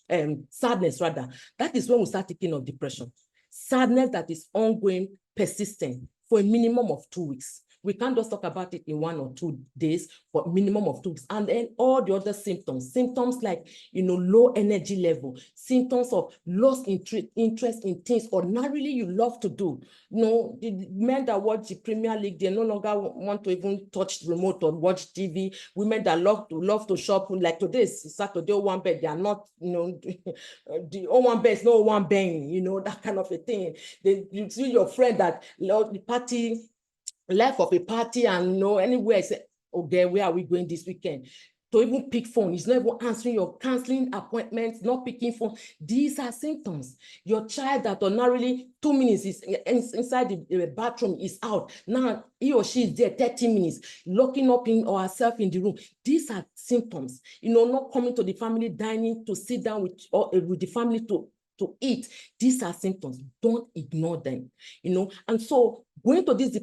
sadness rather. That is when we start thinking of depression. Sadness that is ongoing, persistent for a minimum of 2 weeks. We can't just talk about it in 1 or 2 days, but minimum of 2 weeks. And then all the other symptoms like, low energy level, symptoms of lost interest in things ordinarily you love to do. The men that watch the Premier League, they no longer want to even touch the remote or watch TV. Women that love to shop, like today is Saturday, one bed, they are not, the one bed is no one bang, that kind of a thing. You see your friend that the party, left of a party and anywhere, say, okay, where are we going this weekend? to even pick phone. He's not even answering your counseling appointments, not picking phone. These are symptoms. Your child that ordinarily 2 minutes is inside the bathroom is out. Now he or she is there 30 minutes, locking up in or herself in the room. These are symptoms. Not coming to the family dining to sit down with the family to eat. These are symptoms. Don't ignore them, And so going to these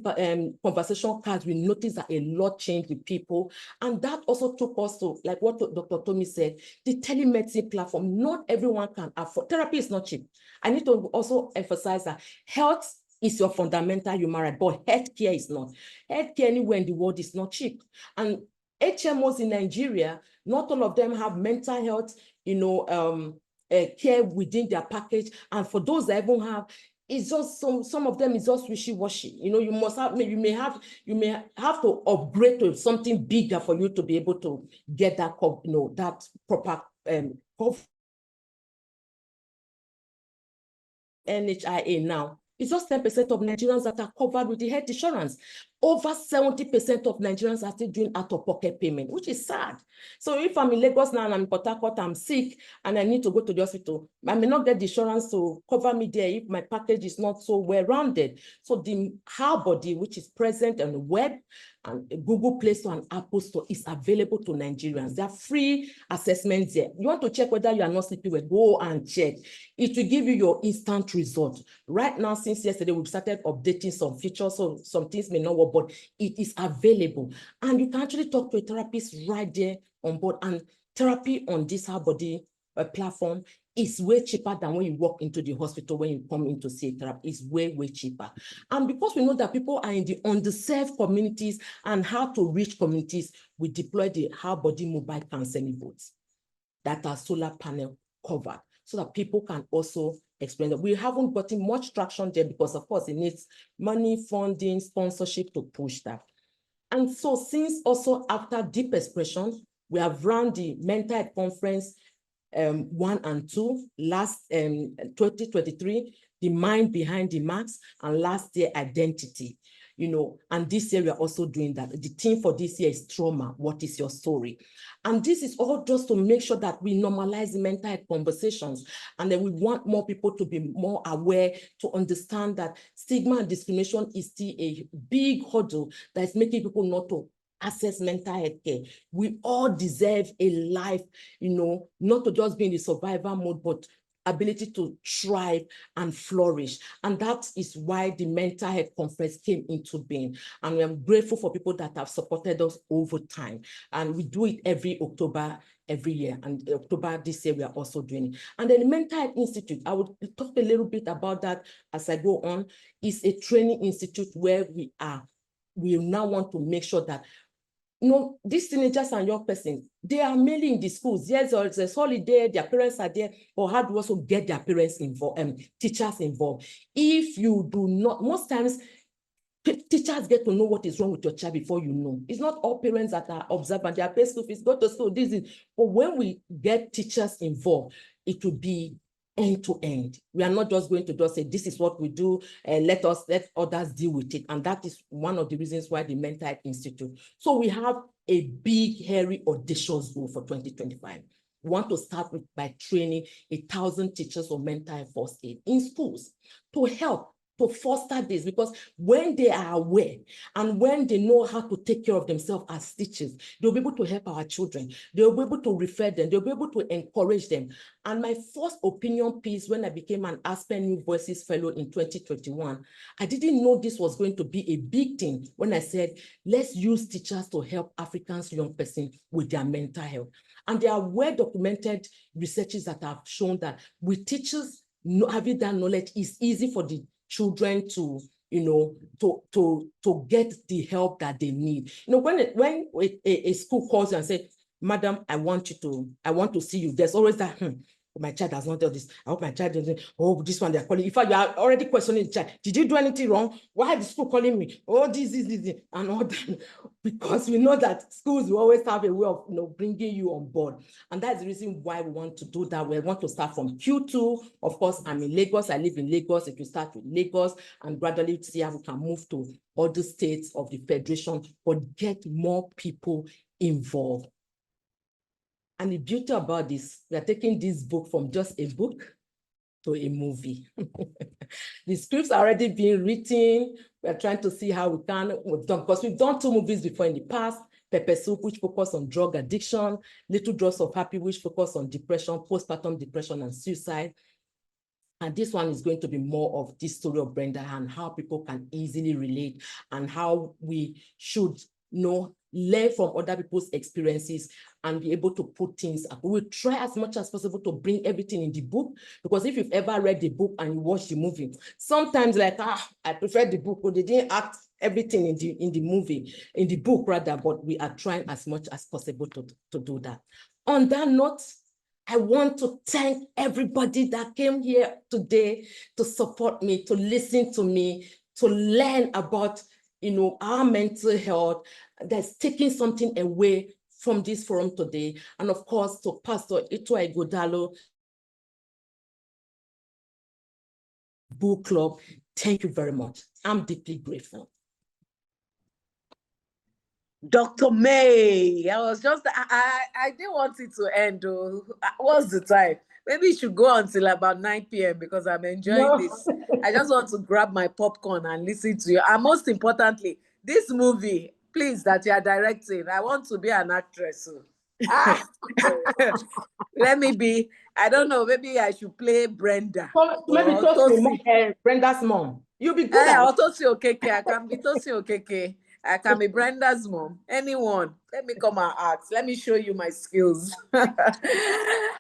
conversation cards, we noticed that a lot changed with people. And that also took us to, like what Dr. Tommy said, the telemedicine platform. Not everyone can afford. Therapy is not cheap. I need to also emphasize that health is your fundamental human right, but healthcare is not. Healthcare anywhere in the world is not cheap. And HMOs in Nigeria, not all of them have mental health, care within their package. And for those that even have, it's just some of them is just wishy-washy. You must have, you may have to upgrade to something bigger for you to be able to get that, that proper NHIA now. It's just 10% of Nigerians that are covered with the health insurance. Over 70% of Nigerians are still doing out-of-pocket payment, which is sad. So if I'm in Lagos now and I'm in Port Harcourt, I'm sick and I need to go to the hospital, I may not get the insurance to cover me there if my package is not so well-rounded. So the HowBody, which is present on the web and Google Play Store and Apple Store, is available to Nigerians. There are free assessments there. You want to check whether you are not sleeping well, go and check. It will give you your instant result. Right now, since yesterday, we've started updating some features, so some things may not work, but it is available. And you can actually talk to a therapist right there on board. And therapy on this HowBody platform is way cheaper than when you walk into the hospital, when you come in to see a therapist. It's way, way cheaper. And because we know that people are in the underserved communities and how to reach communities, we deploy the HowBody mobile counseling boats that are solar panel covered, so that people can also explain that. We haven't gotten much traction there because, of course, it needs money, funding, sponsorship to push that. And so since also after Deep Expression, we have run the Mental Health Conference 1 and 2, last 2023, the mind behind the marks, and last year, identity. And this year we are also doing that. The theme for this year is trauma. What is your story? And this is all just to make sure that we normalize the mental health conversations. And then we want more people to be more aware, to understand that stigma and discrimination is still a big hurdle that is making people not to access mental health care. We all deserve a life, not to just be in the survival mode, but ability to thrive and flourish. And that is why the Mental Health Conference came into being. And we are grateful for people that have supported us over time. And we do it every October, every year. And October this year, we are also doing it. And then the Mental Health Institute, I would talk a little bit about that as I go on. It's a training institute where we now want to make sure that these teenagers and young persons, they are mainly in the schools. Yes, there's holiday, their parents are there, or how to also get their parents involved, teachers involved. If you do not, most times, teachers get to know what is wrong with your child before you know. It's not all parents that are observant. They are paid school fees, go to school, this is. But when we get teachers involved, it will be end to end. We are not just going to just say, this is what we do, and let others deal with it. And that is one of the reasons why the Mental Health Institute. So we have a big, hairy, audacious goal for 2025. We want to start by training 1,000 teachers of mental health first aid in schools to help to foster this, because when they are aware and when they know how to take care of themselves as teachers, they'll be able to help our children. They'll be able to refer them. They'll be able to encourage them. And my first opinion piece, when I became an Aspen New Voices Fellow in 2021, I didn't know this was going to be a big thing when I said, let's use teachers to help Africans young person with their mental health. And there are well-documented researches that have shown that with teachers having that knowledge, it's easy for the children to get the help that they need. When a school calls you and say, madam, I want to see you, there's always that, my child has not done this. I hope my child doesn't. Oh, this one they're calling. In fact, you are already questioning the child. Did you do anything wrong? Why is the school calling me? Oh, this, and all that. Because we know that schools will always have a way of bringing you on board. And that's the reason why we want to do that. We want to start from Q2. Of course, I'm in Lagos. I live in Lagos. It will start with Lagos and gradually see how we can move to other states of the Federation, but get more people involved. And the beauty about this, we are taking this book from just a book to a movie. The scripts are already being written. We're trying to see how we can, because we've done 2 movies before in the past, Pepper Soup, which focus on drug addiction, Little Drops of Happy, which focus on depression, postpartum depression and suicide. And this one is going to be more of this story of Brenda and how people can easily relate and how we should learn from other people's experiences and be able to put things up. We will try as much as possible to bring everything in the book, because if you've ever read the book and you watch the movie, sometimes like, I prefer the book, but they didn't act everything in the movie, in the book rather, but we are trying as much as possible to do that. On that note, I want to thank everybody that came here today to support me, to listen to me, to learn about, our mental health, that's taking something away from this forum today. And of course, to Pastor Itwa Igodalo Book Club, thank you very much. I'm deeply grateful. Dr. May, I didn't want it to end. Though. What's the time? Maybe it should go until about 9 p.m. because I'm enjoying this. I just want to grab my popcorn and listen to you. And most importantly, this movie, please, that you are directing, I want to be an actress. Let me be, I don't know, maybe I should play Brenda. Maybe Tosi, Brenda's mom. You'll be good at Tosi Okeke. I can be Tosi Okeke. I can be Brenda's mom. Anyone, let me come and ask. Let me show you my skills.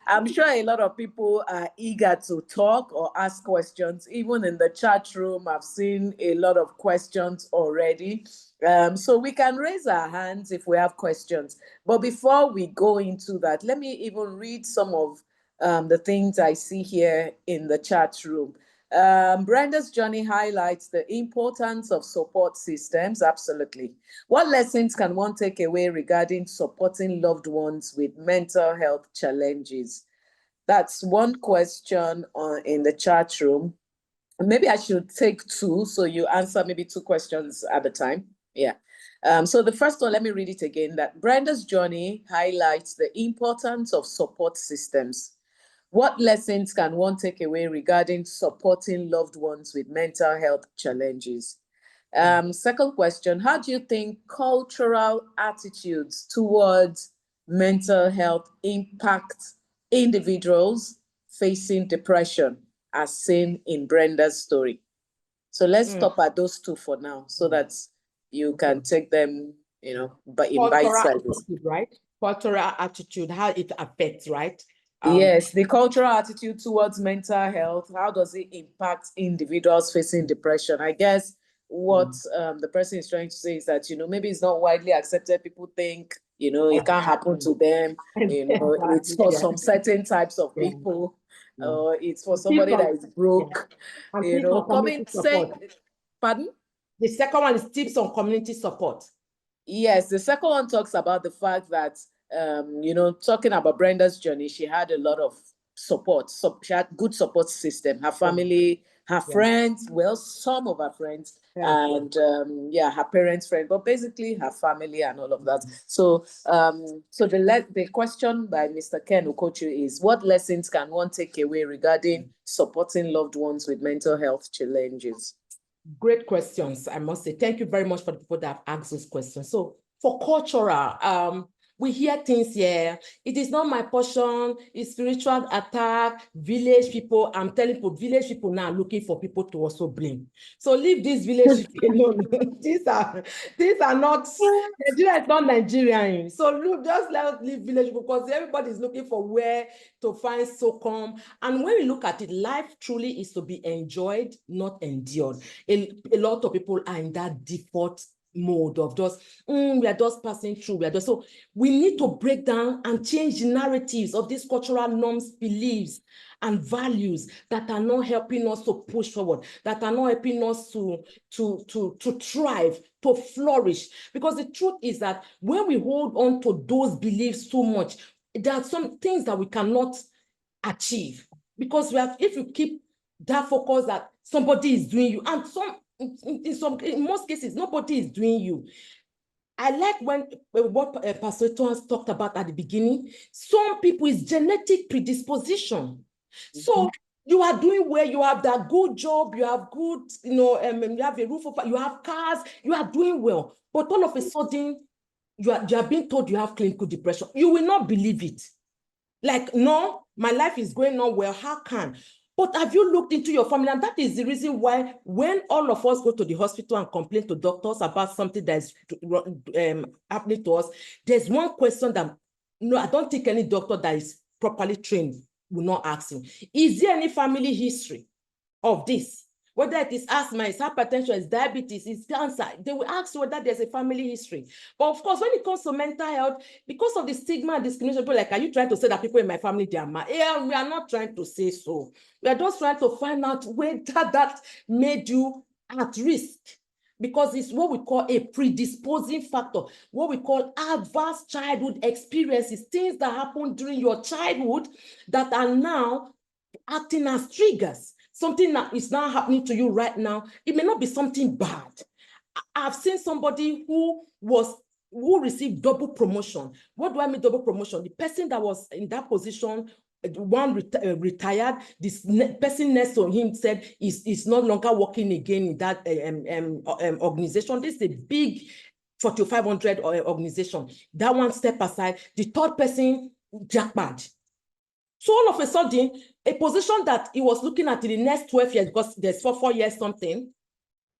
I'm sure a lot of people are eager to talk or ask questions. Even in the chat room, I've seen a lot of questions already. So we can raise our hands if we have questions. But before we go into that, let me even read some of the things I see here in the chat room. Brenda's journey highlights the importance of support systems. Absolutely. What lessons can one take away regarding supporting loved ones with mental health challenges? That's one question in the chat room. Maybe I should take 2, so you answer maybe 2 questions at a time. Yeah. So the first one, let me read it again. That Brenda's journey highlights the importance of support systems. What lessons can one take away regarding supporting loved ones with mental health challenges? Second question, how do you think cultural attitudes towards mental health impact individuals facing depression, as seen in Brenda's story? So let's stop at those 2 for now, so that you can take them, but in bite sizes. Right? Cultural attitude, how it affects, right? Yes, the cultural attitude towards mental health, how does it impact individuals facing depression? I guess what the person is trying to say is that, maybe it's not widely accepted. People think, it can't happen to them. It's for some certain types of people. It's for somebody that is broke. Pardon? The second one is tips on community support. Yes, the second one talks about the fact that, talking about Brenda's journey, she had a lot of support. So she had good support system. Her family, her friends, well, some of her friends, and her parents' friends, but basically her family and all of that. So, so the question by Mr. Ken Okochu is, what lessons can one take away regarding supporting loved ones with mental health challenges? Great questions, I must say. Thank you very much for the people that have asked those questions. So for cultural, we hear things here. It is not my portion. It's spiritual attack, village people. I'm telling people, village people now looking for people to also blame. So leave these village people alone. These are not, Nigeria is not Nigerian. So look, just leave village people, because everybody is looking for where to find SOCOM. And when we look at it, life truly is to be enjoyed, not endured. A lot of people are in that default mode of just, we are just passing through. So we need to break down and change the narratives of these cultural norms, beliefs, and values that are not helping us to push forward, that are not helping us to thrive, to flourish. Because the truth is that when we hold on to those beliefs so much, there are some things that we cannot achieve. Because if you keep that focus that somebody is doing you, and in most cases, nobody is doing you. I like when what Pastor Thomas talked about at the beginning. Some people is genetic predisposition. So you are doing well, you have that good job, you have good, you have a roof over, you have cars, you are doing well. But all of a sudden, you are being told you have clinical depression. You will not believe it. Like, no, my life is going on well. How can? But have you looked into your family? And that is the reason why when all of us go to the hospital and complain to doctors about something that is happening to us, there's one question that, no, I don't think any doctor that is properly trained will not ask him. Is there any family history of this? Whether it is asthma, it's hypertension, it's diabetes, it's cancer, they will ask you whether there's a family history. But of course, when it comes to mental health, because of the stigma and discrimination, people like, are you trying to say that people in my family, they are mad? Yeah, we are not trying to say so. We are just trying to find out whether that made you at risk. Because it's what we call a predisposing factor, what we call adverse childhood experiences, things that happened during your childhood that are now acting as triggers. Something that is now happening to you right now, it may not be something bad. I've seen somebody who received double promotion. What do I mean double promotion? The person that was in that position, one retired, this person next to him said is no longer working again in that organization. This is a big 4,500 organization. That one step aside, the third person jackpot. So all of a sudden, a position that he was looking at in the next 12 years, because there's 4 years something,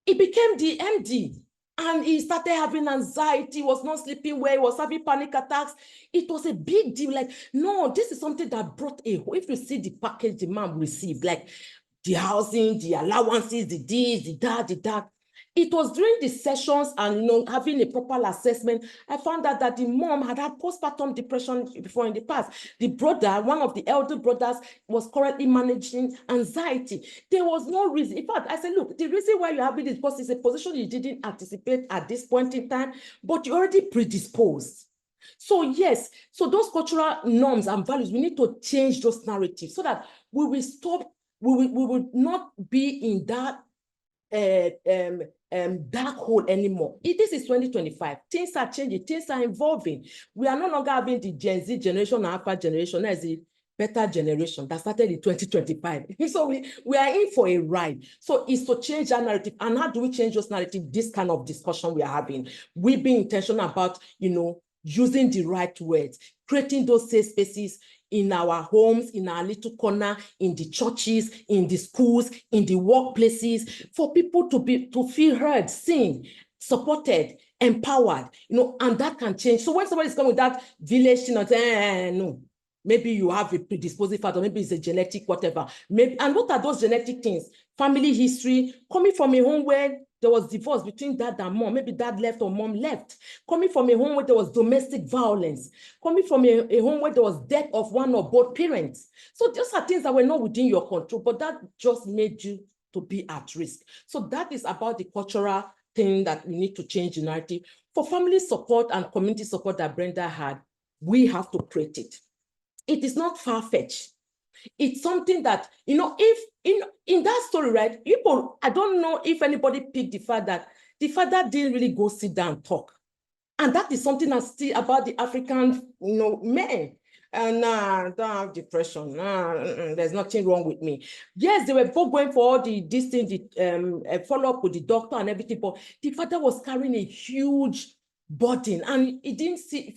he became the MD. And he started having anxiety, was not sleeping well, he was having panic attacks. It was a big deal. Like, no, this is something that brought if you see the package the man received, like the housing, the allowances, the this, the that. It was during the sessions and having a proper assessment, I found out that the mom had postpartum depression before in the past. The brother, one of the elder brothers, was currently managing anxiety. There was no reason. In fact, I said, look, the reason why you're having this because it's a position you didn't anticipate at this point in time, but you're already predisposed. So yes, so those cultural norms and values, we need to change those narratives so that we will stop, we will not be in that dark hole anymore. This is 2025. Things are changing, things are evolving. We are no longer having the Gen Z generation or Alpha generation as a better generation that started in 2025. So we are in for a ride. So it's to change that narrative. And how do we change those narrative? This kind of discussion we are having. We being intentional about, using the right words, creating those safe spaces in our homes, in our little corner, in the churches, in the schools, in the workplaces, for people to feel heard, seen, supported, empowered, and that can change. So when somebody's coming with that village, no, maybe you have a predisposing factor, maybe it's a genetic, whatever. And what are those genetic things? Family history, coming from a home where there was divorce between dad and mom, maybe dad left or mom left, coming from a home where there was domestic violence, coming from a home where there was death of one or both parents. So those are things that were not within your control, but that just made you to be at risk. So that is about the cultural thing that we need to change the narrative. For family support and community support that Brenda had, we have to create it. It is not far-fetched. It's something that, if in that story, right, people, I don't know if anybody picked the fact that the father didn't really go sit down and talk. And that is something that's still about the African, men. And I don't have depression. There's nothing wrong with me. Yes, they were both going for all this thing, the follow-up with the doctor and everything, but the father was carrying a huge burden, and he didn't see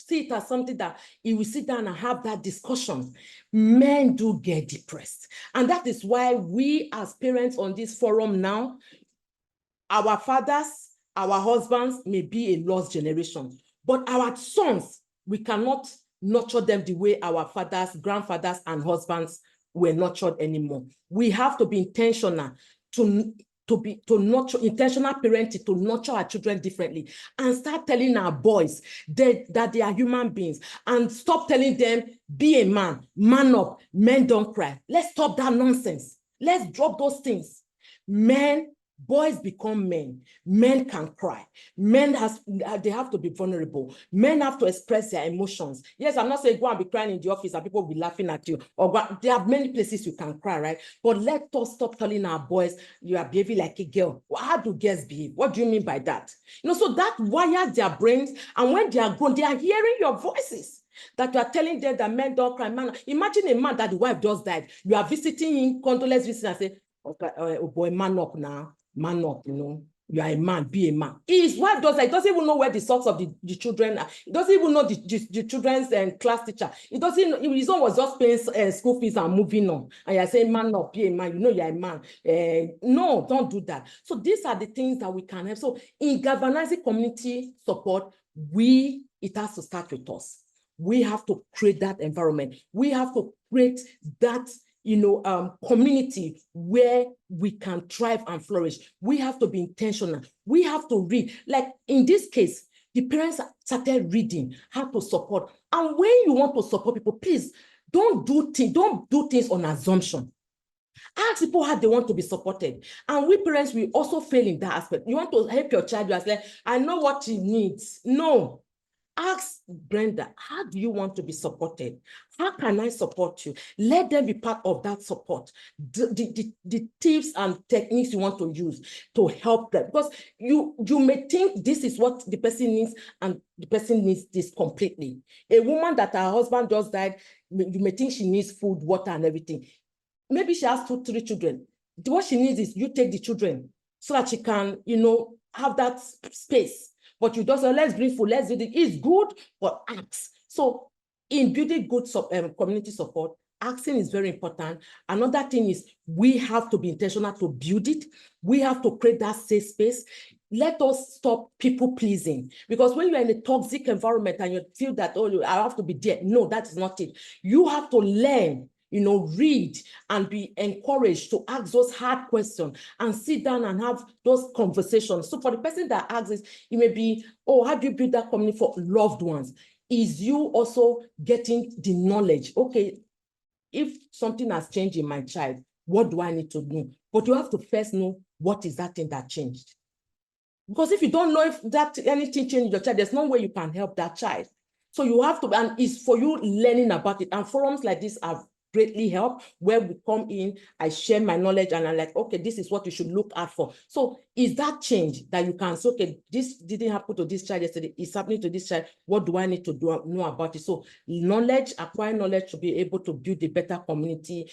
it as something that he will sit down and have that discussion. Men do get depressed, and that is why we as parents on this forum now, our fathers, our husbands may be a lost generation, but our sons, we cannot nurture them the way our fathers, grandfathers, and husbands were nurtured anymore. We have to be intentional to nurture, intentional parenting, to nurture our children differently, and start telling our boys that they are human beings, and stop telling them, be a man up, men don't cry. Let's stop that nonsense. Let's drop those things. Men boys become men. Men can cry. They have to be vulnerable. Men have to express their emotions. Yes, I'm not saying go and be crying in the office and people will be laughing at you. There are many places you can cry, right? But let us stop telling our boys, you are behaving like a girl. How do girls behave? What do you mean by that? So that wires their brains. And when they are grown, they are hearing your voices. That you are telling them that men don't cry. Man, imagine a man that the wife just died. You are visiting him, condolence visit, and say, okay, oh boy, man up now. Man up, you are a man, be a man. His wife does that. He doesn't even know where the socks of the children are. He doesn't even know the children's class teacher. He doesn't know. His son was just paying school fees and moving on. And you're saying, man up, be a man. You're a man. No, don't do that. So these are the things that we can have. So in galvanizing community support, it has to start with us. We have to create that environment. We have to create that community where we can thrive and flourish. We have to be intentional. We have to read. Like in this case, the parents started reading how to support. And when you want to support people, please don't do things on assumption. Ask people how they want to be supported. And we parents, we also fail in that aspect. You want to help your child, you are like, I know what he needs. No. Ask Brenda, how do you want to be supported? How can I support you? Let them be part of that support. The tips and techniques you want to use to help them. Because you may think this is what the person needs and the person needs this completely. A woman that her husband just died, you may think she needs food, water, and everything. Maybe she has 2, 3 children. What she needs is you take the children so that she can, have that space. But you don't say, let's bring food, let's do it. It's good, but ask. So in building good community support, asking is very important. Another thing is we have to be intentional to build it. We have to create that safe space. Let us stop people pleasing. Because when you're in a toxic environment and you feel that, oh, I have to be there. No, that is not it. You have to learn, read and be encouraged to ask those hard questions and sit down and have those conversations. So for the person that asks this, it may be, oh, how do you build that community for loved ones? Is you also getting the knowledge? Okay, if something has changed in my child, what do I need to do? But you have to first know what is that thing that changed. Because if you don't know if that anything changed in your child, there's no way you can help that child. So you have to, and it's for you learning about it. And forums like this have greatly help where we come in, I share my knowledge and I'm like, okay, this is what you should look out for. So is that change that you can say, okay, this didn't happen to this child yesterday, it's happening to this child, what do I need to know about it? So acquire knowledge to be able to build a better community,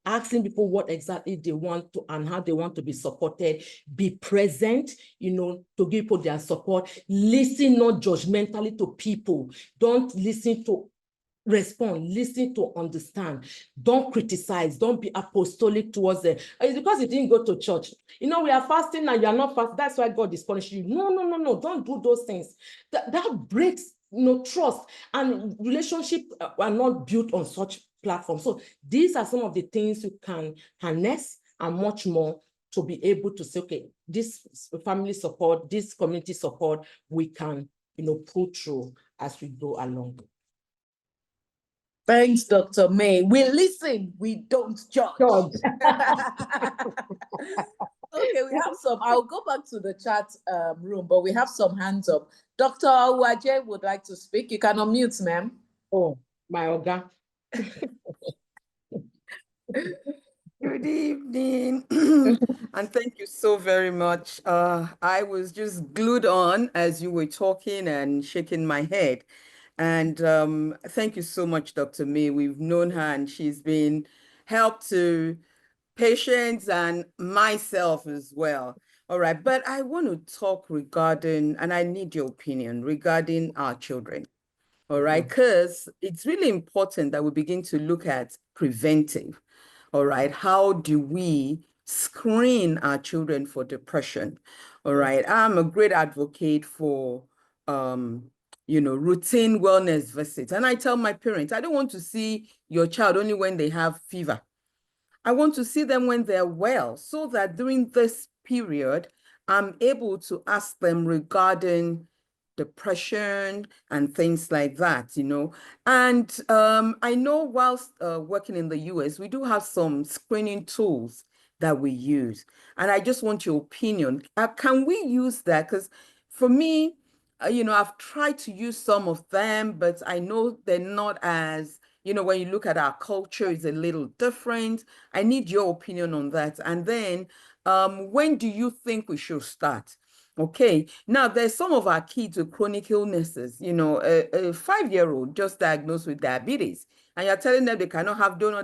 asking people what exactly they want to and how they want to be supported, be present, to give people their support, listen not judgmentally to people, don't listen to respond, listen to understand, don't criticize, don't be apostolic towards them. It's because you didn't go to church. We are fasting and you're not fasting. That's why God is punishing you. No, don't do those things. That breaks trust, and relationship are not built on such platforms. So these are some of the things you can harness and much more to be able to say, okay, this family support, this community support, we can, pull through as we go along. Thanks, Dr. May. We listen, we don't judge. Okay, we have some. I'll go back to the chat room, but we have some hands up. Dr. Uwaje would like to speak. You can unmute, ma'am. Oh, my Oga. Good evening, and thank you so very much. I was just glued on as you were talking and shaking my head. And thank you so much, Dr. May. We've known her and she's been help to patients and myself as well. All right, but I want to talk regarding, and I need your opinion regarding our children. All right, because it's really important that we begin to look at preventive. All right, how do we screen our children for depression? All right, I'm a great advocate for routine wellness visits. And I tell my parents, I don't want to see your child only when they have fever. I want to see them when they're well, so that during this period, I'm able to ask them regarding depression and things like that, And I know whilst working in the US, we do have some screening tools that we use. And I just want your opinion. Can we use that? Because for me, I've tried to use some of them, but I know they're not as, when you look at our culture, it's a little different. I need your opinion on that. And then, when do you think we should start? Okay, now there's some of our kids with chronic illnesses, a 5-year-old just diagnosed with diabetes, and you're telling them they cannot have donut,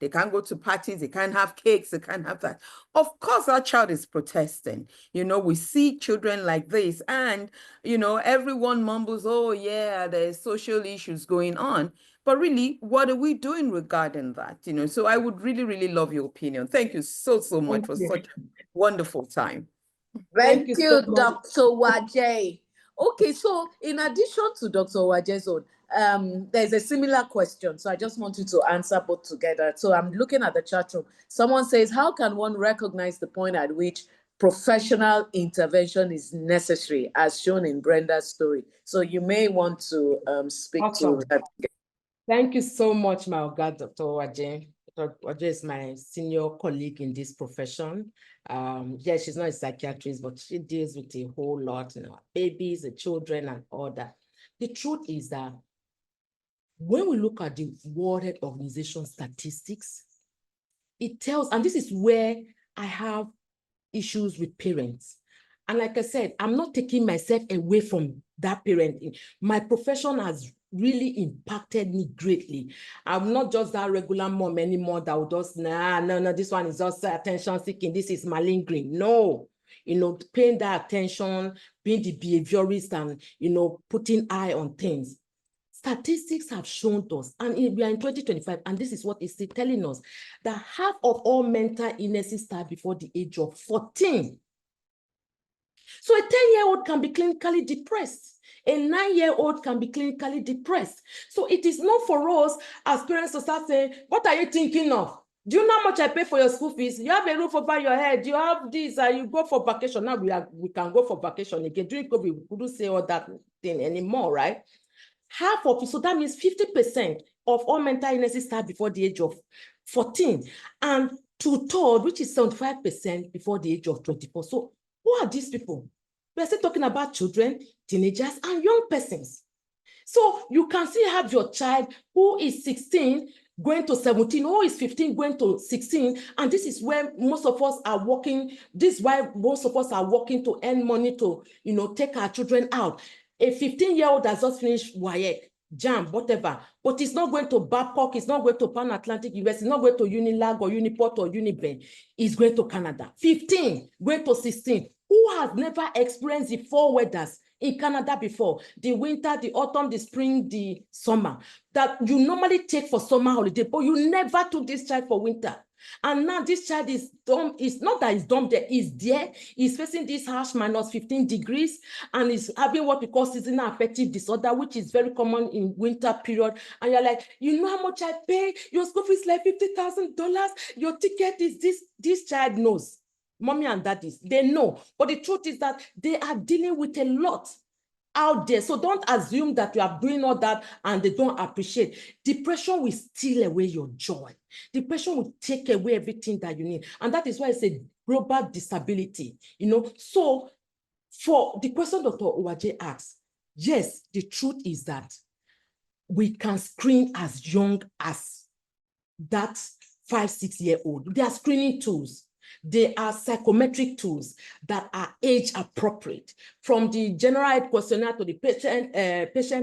they can't go to parties, they can't have cakes, they can't have that. Of course, that child is protesting. We see children like this, and, everyone mumbles, oh yeah, there's social issues going on. But really, what are we doing regarding that? So I would really, really love your opinion. Thank you so, so much for such a wonderful time. Thank you so you, much. Dr. Wajay. Okay, so in addition to Dr. Wajay's own, there's a similar question. So I just want you to answer both together. So I'm looking at the chat room. Someone says, how can one recognize the point at which professional intervention is necessary, as shown in Brenda's story? So you may want to speak Awesome. to that. Thank you so much, my God, Dr. Wajay. Dr. Wajay is my senior colleague in this profession. Yeah, she's not a psychiatrist, but she deals with a whole lot, babies, the children, and all that. The truth is that when we look at the World Health Organization statistics, it tells, and this is where I have issues with parents. And like I said, I'm not taking myself away from that parenting. My profession has really impacted me greatly. I'm not just that regular mom anymore that will just, no, this one is just attention seeking, this is malingering. No, paying that attention, being the behaviorist and, putting eye on things. Statistics have shown us, and we are in 2025, and this is what it's telling us, that half of all mental illnesses start before the age of 14. So a 10-year-old can be clinically depressed. A 9-year-old can be clinically depressed. So it is not for us as parents to start saying, what are you thinking of? Do you know how much I pay for your school fees? You have a roof over your head. You have this, you go for vacation. Now we can go for vacation again. During COVID, we couldn't say all that thing anymore, right? Half of it, so that means 50% of all mental illnesses start before the age of 14, and 2/3, which is 75%, before the age of 24. So who are these people? We're still talking about children, teenagers, and young persons. So you can still have your child who is 16 going to 17, who is 15 going to 16, and this is where most of us are working. This is why most of us are working to earn money to, take our children out. A 15-year-old has just finished WAEC, JAM, whatever, but he's not going to Babcock, he's not going to Pan Atlantic US, he's not going to Unilag or Uniport or Uniben, he's going to Canada. 15, going to 16, who has never experienced the 4 weathers in Canada before, the winter, the autumn, the spring, the summer, that you normally take for summer holiday, but you never took this child for winter. And now this child is dumb. It's not that he's dumb there, he's there, he's facing this harsh minus 15 degrees, and he's having what we call seasonal affective disorder, which is very common in winter period. And you're like, you know how much I pay? Your school fees like $50,000, your ticket is this. This child knows. Mommy and daddies, they know. But the truth is that they are dealing with a lot out there. So don't assume that you are doing all that and they don't appreciate. Depression will steal away your joy. Depression will take away everything that you need. And that is why it's a global disability, So for the question Dr. Wajay asks, yes, the truth is that we can screen as young as that 5-6-year-old. There are screening tools. They are psychometric tools that are age appropriate, from the general head questionnaire to the patient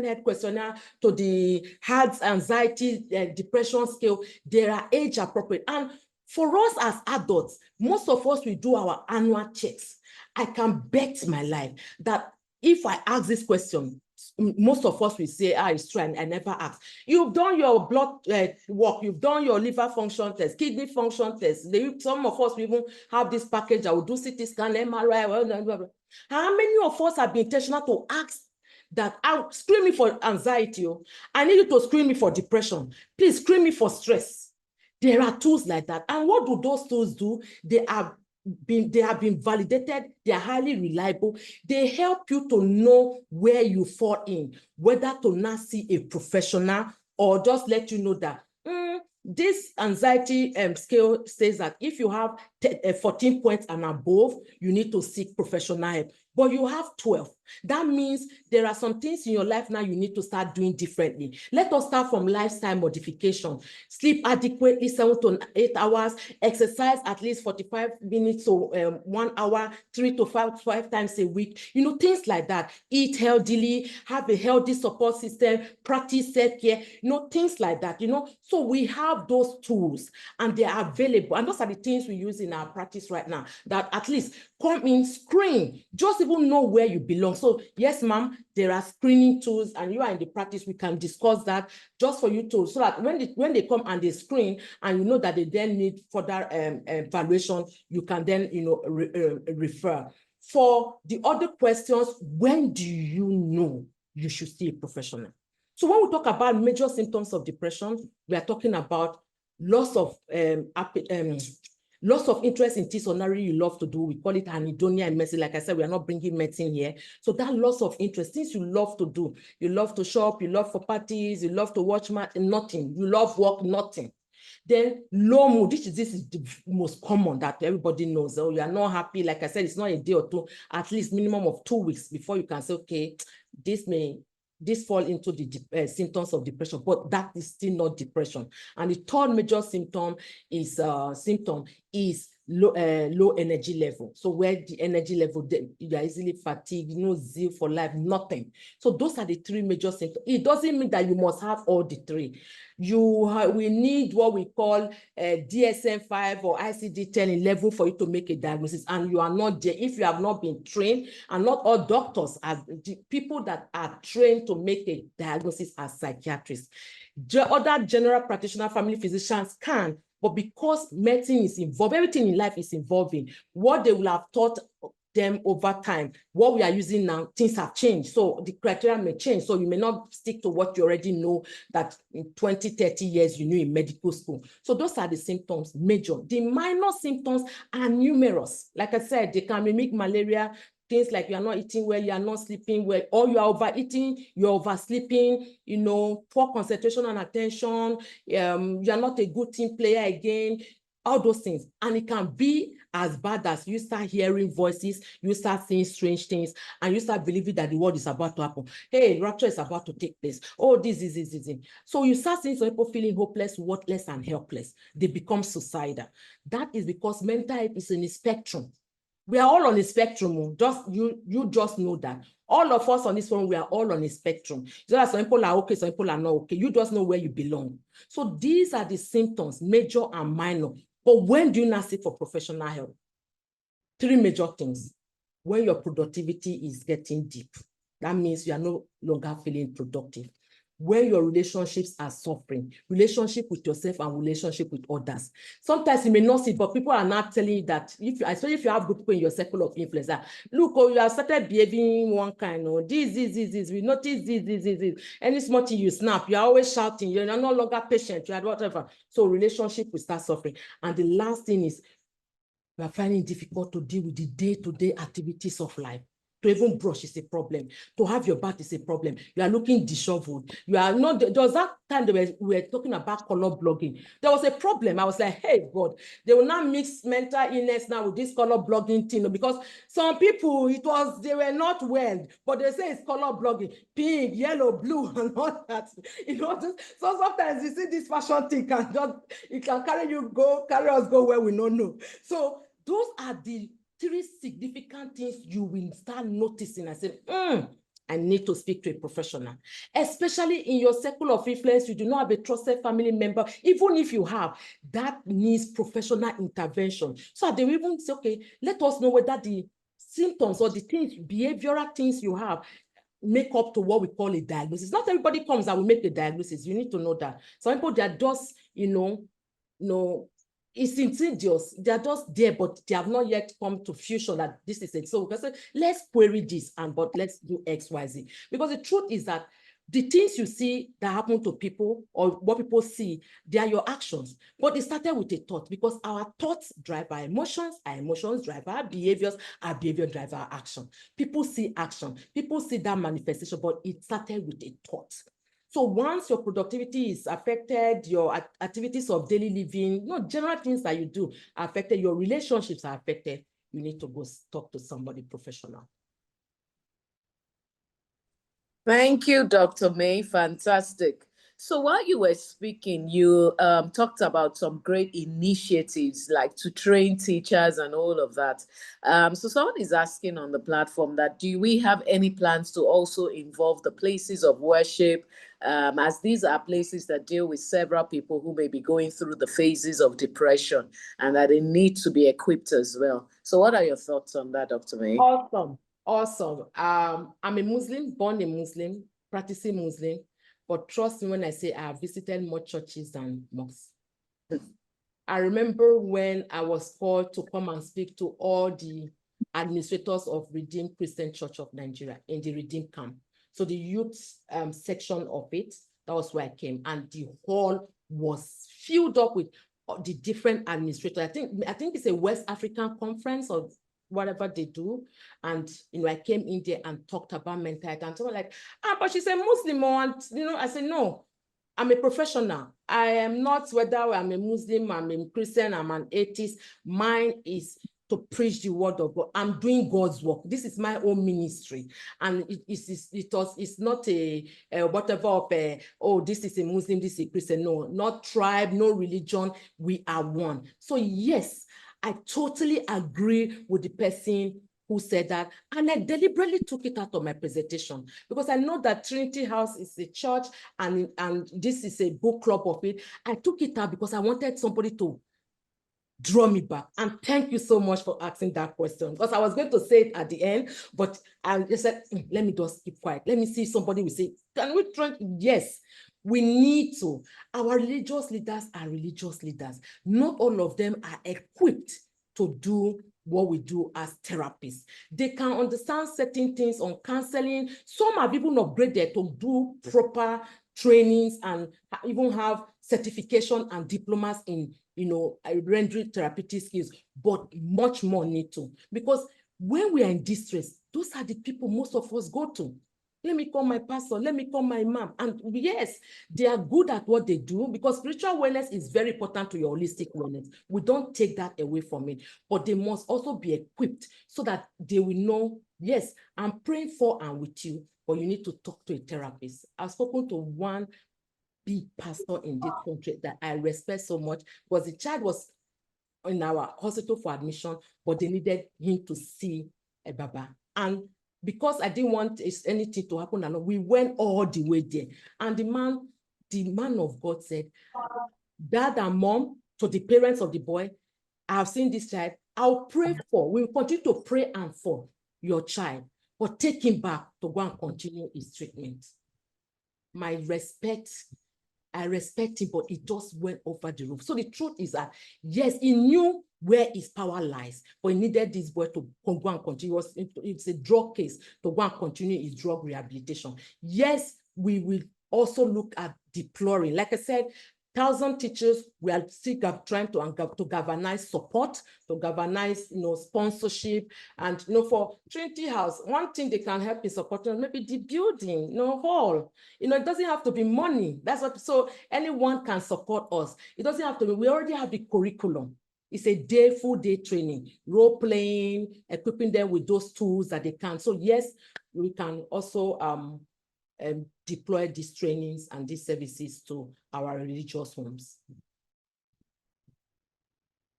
head questionnaire to the HADS, anxiety, depression scale. They are age appropriate. And for us as adults, most of us, we do our annual checks. I can bet my life that if I ask this question, most of us will say, it's true, and I never asked. You've done your blood work, you've done your liver function test, kidney function test. Some of us will even have this package. I will do CT scan, MRI. How many of us have been intentional to ask that, screen me for anxiety, I need you to screen me for depression, please screen me for stress? There are tools like that. And what do those tools do? They have been validated, they are highly reliable, they help you to know where you fall in, whether to now see a professional or just let you know that This anxiety scale says that if you have 14 points and above, you need to seek professional help. But you have 12. That means there are some things in your life now you need to start doing differently. Let us start from lifestyle modification. Sleep adequately 7 to 8 hours, exercise at least 45 minutes to 1 hour, 3 to 5 times a week. Things like that. Eat healthily, have a healthy support system, practice self-care, things like that, So we have those tools and they are available. And those are the things we use in our practice right now, that at least come in, screen, just even know where you belong. So yes, ma'am, there are screening tools and you are in the practice, we can discuss that just for you to, so that when they come and they screen and you know that they then need further evaluation, you can then, refer. For the other questions, when do you know you should see a professional? So when we talk about major symptoms of depression, we are talking about loss of interest in things ordinarily you love to do. We call it anhedonia and medicine. Like I said, we are not bringing medicine here. So that loss of interest, things you love to do. You love to shop, you love for parties, you love to watch match, nothing. You love work, nothing. Then low mood, this is the most common that everybody knows. Oh, you are not happy. Like I said, it's not a day or two, at least minimum of 2 weeks before you can say, okay, this fall into the symptoms of depression, but that is still not depression. And the third major symptom is low energy level. So where the energy level, you are easily fatigued, no zeal for life, nothing. So those are the 3 major symptoms. It doesn't mean that you must have all the 3. We need what we call DSM-5 or ICD-10 level for you to make a diagnosis, and you are not there if you have not been trained, and not all doctors are the people that are trained to make a diagnosis as psychiatrists. Other general practitioner, family physicians can, but because medicine is involved, everything in life is involving, what they will have taught them over time, what we are using now, things have changed. So the criteria may change. So you may not stick to what you already know that in 20, 30 years you knew in medical school. So those are the symptoms, major. The minor symptoms are numerous. Like I said, they can mimic malaria, things like you are not eating well, you are not sleeping well, or you are overeating, you're oversleeping, poor concentration and attention, you are not a good team player again, all those things. And it can be as bad as you start hearing voices, you start seeing strange things, and you start believing that the world is about to happen. Hey, rapture is about to take place. Oh, this is. So you start seeing some people feeling hopeless, worthless, and helpless. They become suicidal. That is because mental health is in a spectrum. We are all on a spectrum. You just know that. All of us on this one, we are all on a spectrum. So that some people are okay, some people are not okay. You just know where you belong. So these are the symptoms, major and minor. But when do you not seek for professional help? 3 major things. When your productivity is getting deep, that means you are no longer feeling productive. When your relationships are suffering, relationship with yourself and relationship with others. Sometimes you may not see, but people are not telling you that, especially if you have good people in your circle of influence, that, look, oh, you have started behaving one kind, oh, this, we notice this. Any small thing you snap, you're always shouting, you're no longer patient, you are whatever. So relationship will start suffering. And the last thing is, we are finding it difficult to deal with the day-to-day activities of life. To even brush is a problem. To have your bath is a problem. You are looking disheveled. You are not. There was that time we were talking about color blogging. There was a problem. I was like, hey, God, they will not mix mental illness now with this color blogging thing, because some people, they were not well, but they say it's color blogging, pink, yellow, blue, and all that. So sometimes you see this fashion thing it can carry us go where we don't know. So those are the 3 significant things you will start noticing and say, I need to speak to a professional. Especially in your circle of influence, you do not have a trusted family member. Even if you have, that needs professional intervention. So they will even say, okay, let us know whether the symptoms or the things, behavioral things you have, make up to what we call a diagnosis. Not everybody comes and will make a diagnosis. You need to know that. Some people, they are just, it's insidious. They are just there, but they have not yet come to fusion that this is it. So we can say, let's query this, but let's do X, Y, Z. Because the truth is that the things you see that happen to people, or what people see, they are your actions. But it started with a thought, because our thoughts drive our emotions drive our behaviors drive our action. People see action, people see that manifestation, but it started with a thought. So once your productivity is affected, your activities of daily living, general things that you do are affected, your relationships are affected, you need to go talk to somebody professional. Thank you, Dr. May. Fantastic. So while you were speaking, you talked about some great initiatives like to train teachers and all of that. So someone is asking on the platform that do we have any plans to also involve the places of worship, as these are places that deal with several people who may be going through the phases of depression and that they need to be equipped as well. So what are your thoughts on that, Dr. May? Awesome. Awesome. I'm a Muslim, born a Muslim, practicing Muslim, but trust me when I say I have visited more churches than mosques. I remember when I was called to come and speak to all the administrators of Redeemed Christian Church of Nigeria in the Redeemed camp. So the youth section of it, that was where I came, and the hall was filled up with the different administrators. I think it's a West African conference or whatever they do. And, I came in there and talked about mental health, and someone like, but she's a Muslim, and, I said, no, I'm a professional. I am not whether I'm a Muslim, I'm a Christian, I'm an atheist. Mine is to preach the word of God. I'm doing God's work. This is my own ministry. And it's not a whatever of this is a Muslim, this is a Christian. No, not tribe, no religion. We are one. So yes, I totally agree with the person who said that, and I deliberately took it out of my presentation because I know that Trinity House is a church and this is a book club of it. I took it out because I wanted somebody to draw me back. And thank you so much for asking that question, because I was going to say it at the end, but I just said, let me just keep quiet. Let me see if somebody will say, can we try? Yes, we need to. Our religious leaders are religious leaders. Not all of them are equipped to do what we do as therapists. They can understand certain things on counseling. Some have even upgraded to do proper trainings and even have certification and diplomas in rendering therapeutic skills, but much more need to. Because when we are in distress, those are the people most of us go to. Let me call my pastor, let me call my mom. And yes, they are good at what they do because spiritual wellness is very important to your holistic wellness. We don't take that away from it, but they must also be equipped so that they will know, yes, I'm praying for and with you, but you need to talk to a therapist. I've spoken to one big pastor in this country that I respect so much because the child was in our hospital for admission, but they needed him to see a Baba. And because I didn't want anything to happen, and we went all the way there. And the man of God said, Dad and Mom, to the parents of the boy, I have seen this child. I'll pray for, we will continue to pray and for your child, but take him back to go and continue his treatment. My respect, I respect him, but it just went over the roof. So the truth is that, yes, he knew where his power lies, but he needed this boy to go and continue. It's a drug case to go and continue his drug rehabilitation. Yes, we will also look at deploring. Like I said, 1,000 teachers, we are still trying to galvanize support, to galvanize, sponsorship. And, for Trinity House, one thing they can help in supporting maybe the building, hall. It doesn't have to be money. That's what, so anyone can support us. It doesn't have to be, we already have the curriculum. It's a full day training, role playing, equipping them with those tools that they can. So yes, we can also deploy these trainings and these services to our religious homes.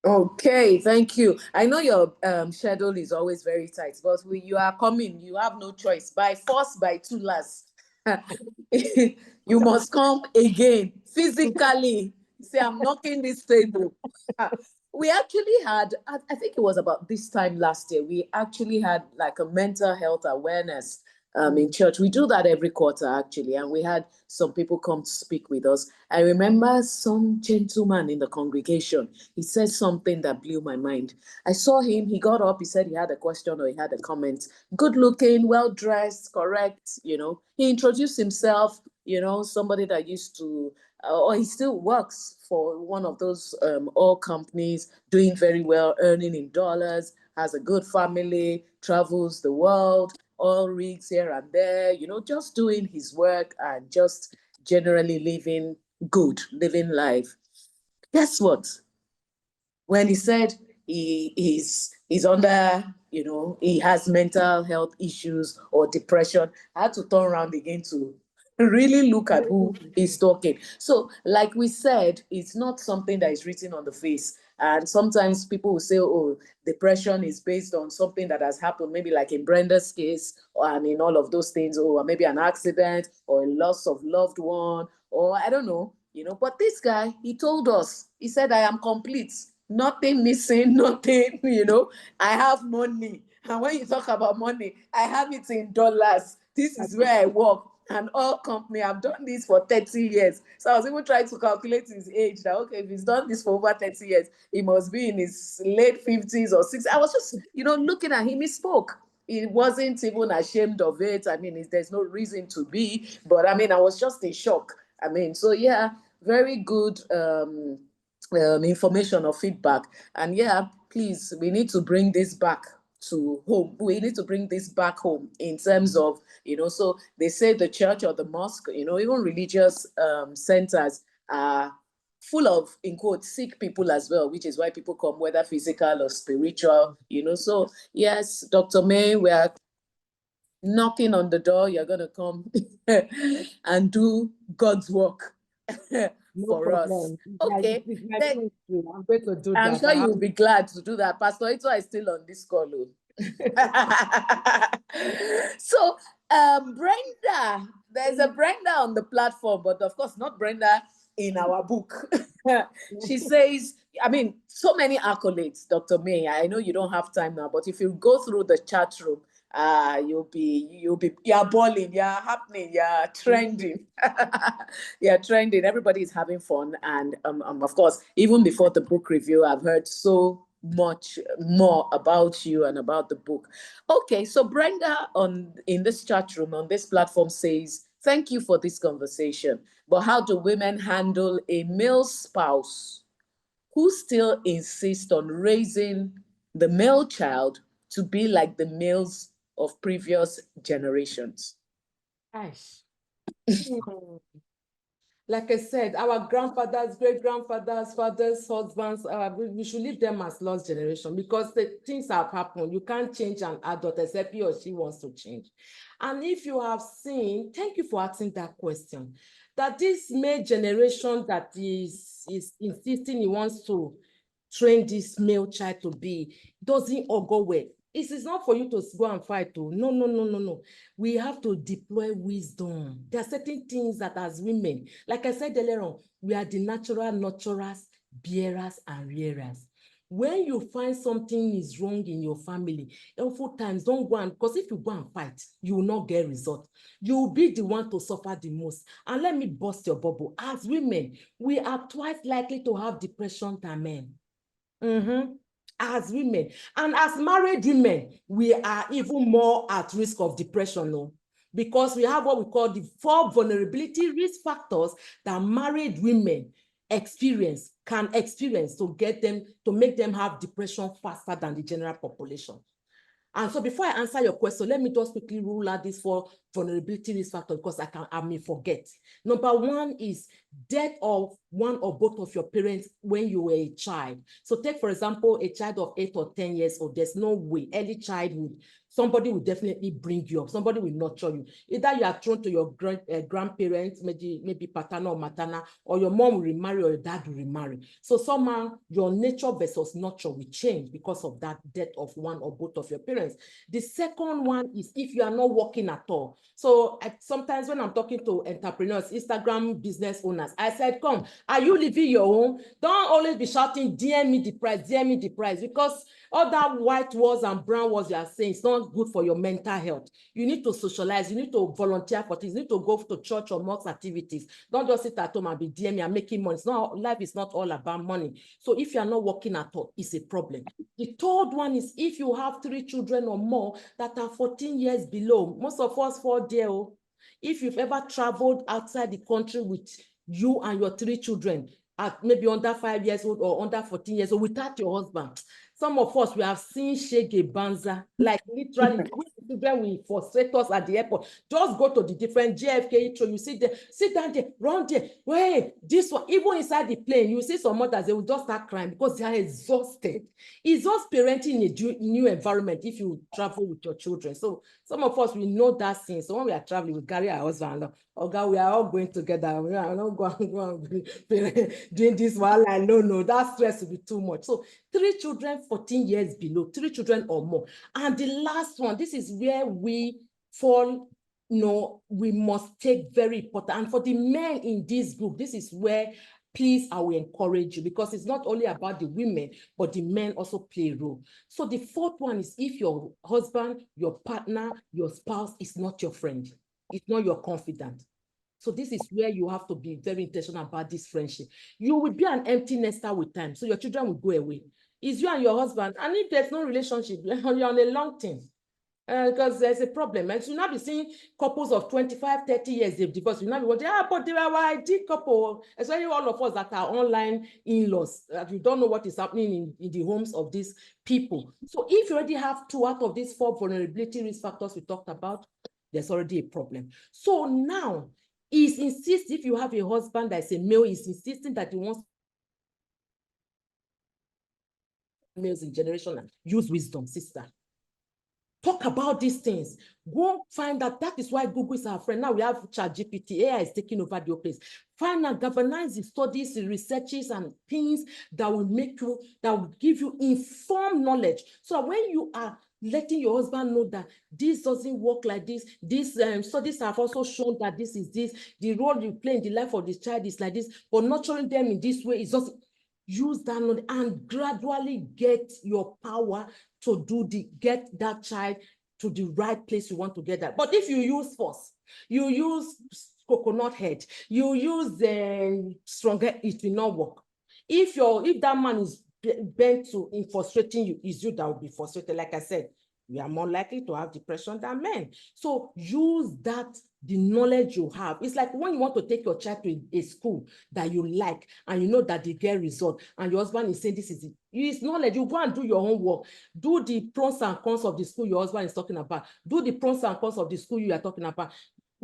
Okay, thank you. I know your schedule is always very tight, but you are coming, you have no choice. By force, by two last. You must come again, physically. Say, I'm knocking this table. We actually had, I think it was about this time last year, we actually had like a mental health awareness in church. We do that every quarter, actually, and we had some people come to speak with us. I remember some gentleman in the congregation, he said something that blew my mind. I saw him, he got up, he said he had a question or he had a comment. Good looking, well dressed, correct, He introduced himself, somebody that used to, or he still works for one of those oil companies, doing very well, earning in dollars, has a good family, travels the world, oil rigs here and there, just doing his work and just generally living good, living life. Guess what? When he said he's under, he has mental health issues or depression, I had to turn around again to really look at who is talking. So, like we said, it's not something that is written on the face. And sometimes people will say, oh, depression is based on something that has happened, maybe like in Brenda's case, or I mean, all of those things, or maybe an accident or a loss of loved one, or I don't know, But this guy, he told us, he said, I am complete, nothing missing, nothing, I have money. And when you talk about money, I have it in dollars. This is where I work. An oil company, I've done this for 30 years. So I was even trying to calculate his age. That, okay, if he's done this for over 30 years, he must be in his late 50s or 60s. I was just, looking at him, he spoke. He wasn't even ashamed of it. I mean, there's no reason to be. But I mean, I was just in shock. I mean, so yeah, very good information or feedback. And yeah, please, we need to bring this back to home. We need to bring this back home in terms of, so they say the church or the mosque, even religious centers are full of, in quotes, sick people as well, which is why people come, whether physical or spiritual, So yes, Dr. May, we are knocking on the door. You're going to come and do God's work for us. Okay. I'm going to do I'm that. sure you'll be glad to do that. Pastor Ito is still on this call. So, Brenda, there's a Brenda on the platform, but of course not Brenda in our book. She says, I mean, so many accolades, Dr. May. I know you don't have time now, but if you go through the chat room, you're balling, you're happening, you're trending. You're trending. Everybody is having fun. And of course, even before the book review, I've heard so much more about you and about the book. Okay, so Brenda in this chat room, on this platform, says, thank you for this conversation. But how do women handle a male spouse who still insists on raising the male child to be like the males of previous generations? Gosh. Like I said, our grandfathers, great-grandfathers, fathers, husbands, we should leave them as lost generation because the things have happened. You can't change an adult except he or she wants to change. And if you have seen, thank you for asking that question, that this male generation that is insisting he wants to train this male child to be, doesn't all go well. It is not for you to go and fight. No. We have to deploy wisdom. There are certain things that as women, like I said earlier on, we are the natural nurturers, bearers, and rearers. When you find something is wrong in your family, oftentimes don't go and, because if you go and fight, you will not get result. You will be the one to suffer the most. And let me burst your bubble. As women, we are twice likely to have depression than men. As women, and as married women, we are even more at risk of depression, no? Because we have what we call the 4 vulnerability risk factors that married women can experience to make them have depression faster than the general population. And so before I answer your question, let me just quickly rule out these 4 vulnerability risk factors because I may forget. Number 1 is death of one or both of your parents when you were a child. So take, for example, a child of 8 or 10 years old. There's no way, early childhood, somebody will definitely bring you up. Somebody will nurture you. Either you are thrown to your grandparents, maybe paternal or maternal, or your mom will remarry or your dad will remarry. So somehow your nature versus nurture will change because of that death of one or both of your parents. The second one is if you are not working at all. So sometimes when I'm talking to entrepreneurs, Instagram business owners, I said, come, are you living your own? Don't always be shouting, DM me the price, because all that white walls and brown walls you are saying, it's not good for your mental health. You need to socialize. You need to volunteer for things. You need to go to church or mosque activities. Don't just sit at home and be DMing and making money. Life is not all about money. So if you are not working at all, it's a problem. The third one is if you have 3 children or more that are 14 years below. Most of us fall there. If you've ever traveled outside the country with you and your 3 children, at maybe under 5 years old or under 14 years old, without your husband, some of us, we have seen Shege Banza, like literally, children will frustrate us at the airport. Just go to the different JFK intro, you see there, sit down there, run there, wait, this one, even inside the plane, you see some mothers, they will just start crying because they are exhausted. It's just parenting in a new environment if you travel with your children. So some of us, we know that thing. So when we are traveling, we carry our husband along. Oh God, we are all going together. We are not going doing this while I no, that stress will be too much. So 3 children, 14 years below, 3 children or more. And the last one, this is where we fall, we must take very important. And for the men in this group, this is where, please, I will encourage you, because it's not only about the women, but the men also play a role. So the 4th one is if your husband, your partner, your spouse is not your friend, it's not your confidant. So this is where you have to be very intentional about this friendship. You will be an empty nester with time, so your children will go away. It's you and your husband, and if there's no relationship, you're on a long term. Because there's a problem. And so you'll not be seeing couples of 25, 30 years they've divorced. You'll not be wondering, but they were our ideal couple. Especially all of us that are online in-laws, that you don't know what is happening in the homes of these people. So if you already have 2 out of these 4 vulnerability risk factors we talked about, there's already a problem. So now, is insist if you have a husband that is a male, is insisting that he wants males in generation and use wisdom, sister. Talk about these things. Go find out. That is why Google is our friend. Now we have ChatGPT. AI is taking over the place. Find and galvanize the studies, the researches, and things that will make you, that will give you informed knowledge. So when you are letting your husband know that this doesn't work like this, these studies have also shown that this is this, the role you play in the life of this child is like this, but nurturing them in this way is just use that knowledge and gradually get your power to get that child to the right place you want to get that. But if you use force, you use coconut head, you use stronger, it will not work. If that man is bent to in frustrating you, is you that will be frustrated. Like I said, we are more likely to have depression than men. So use that, the knowledge you have. It's like when you want to take your child to a school that you like, and you know that they get result, and your husband is saying this is it. Use knowledge. You go and do your homework. Do the pros and cons of the school your husband is talking about. Do the pros and cons of the school you are talking about.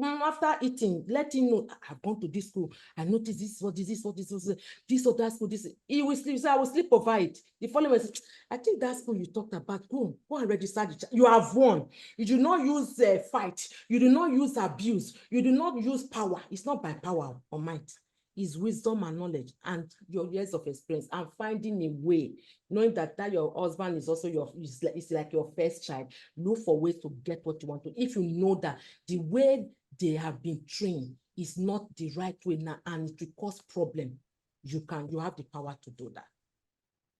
After eating, let him know, I've gone to this school. I noticed this or that school. He will sleep. So I will sleep over it. The following is, I think that school you talked about. Go and register. You have won. You do not use fight. You do not use abuse. You do not use power. It's not by power or might. It's wisdom and knowledge and your years of experience and finding a way, knowing that your husband is also it's like your first child. Look for ways to get what you want to. If you know that the way they have been trained is not the right way now and it will cause problem, you have the power to do that.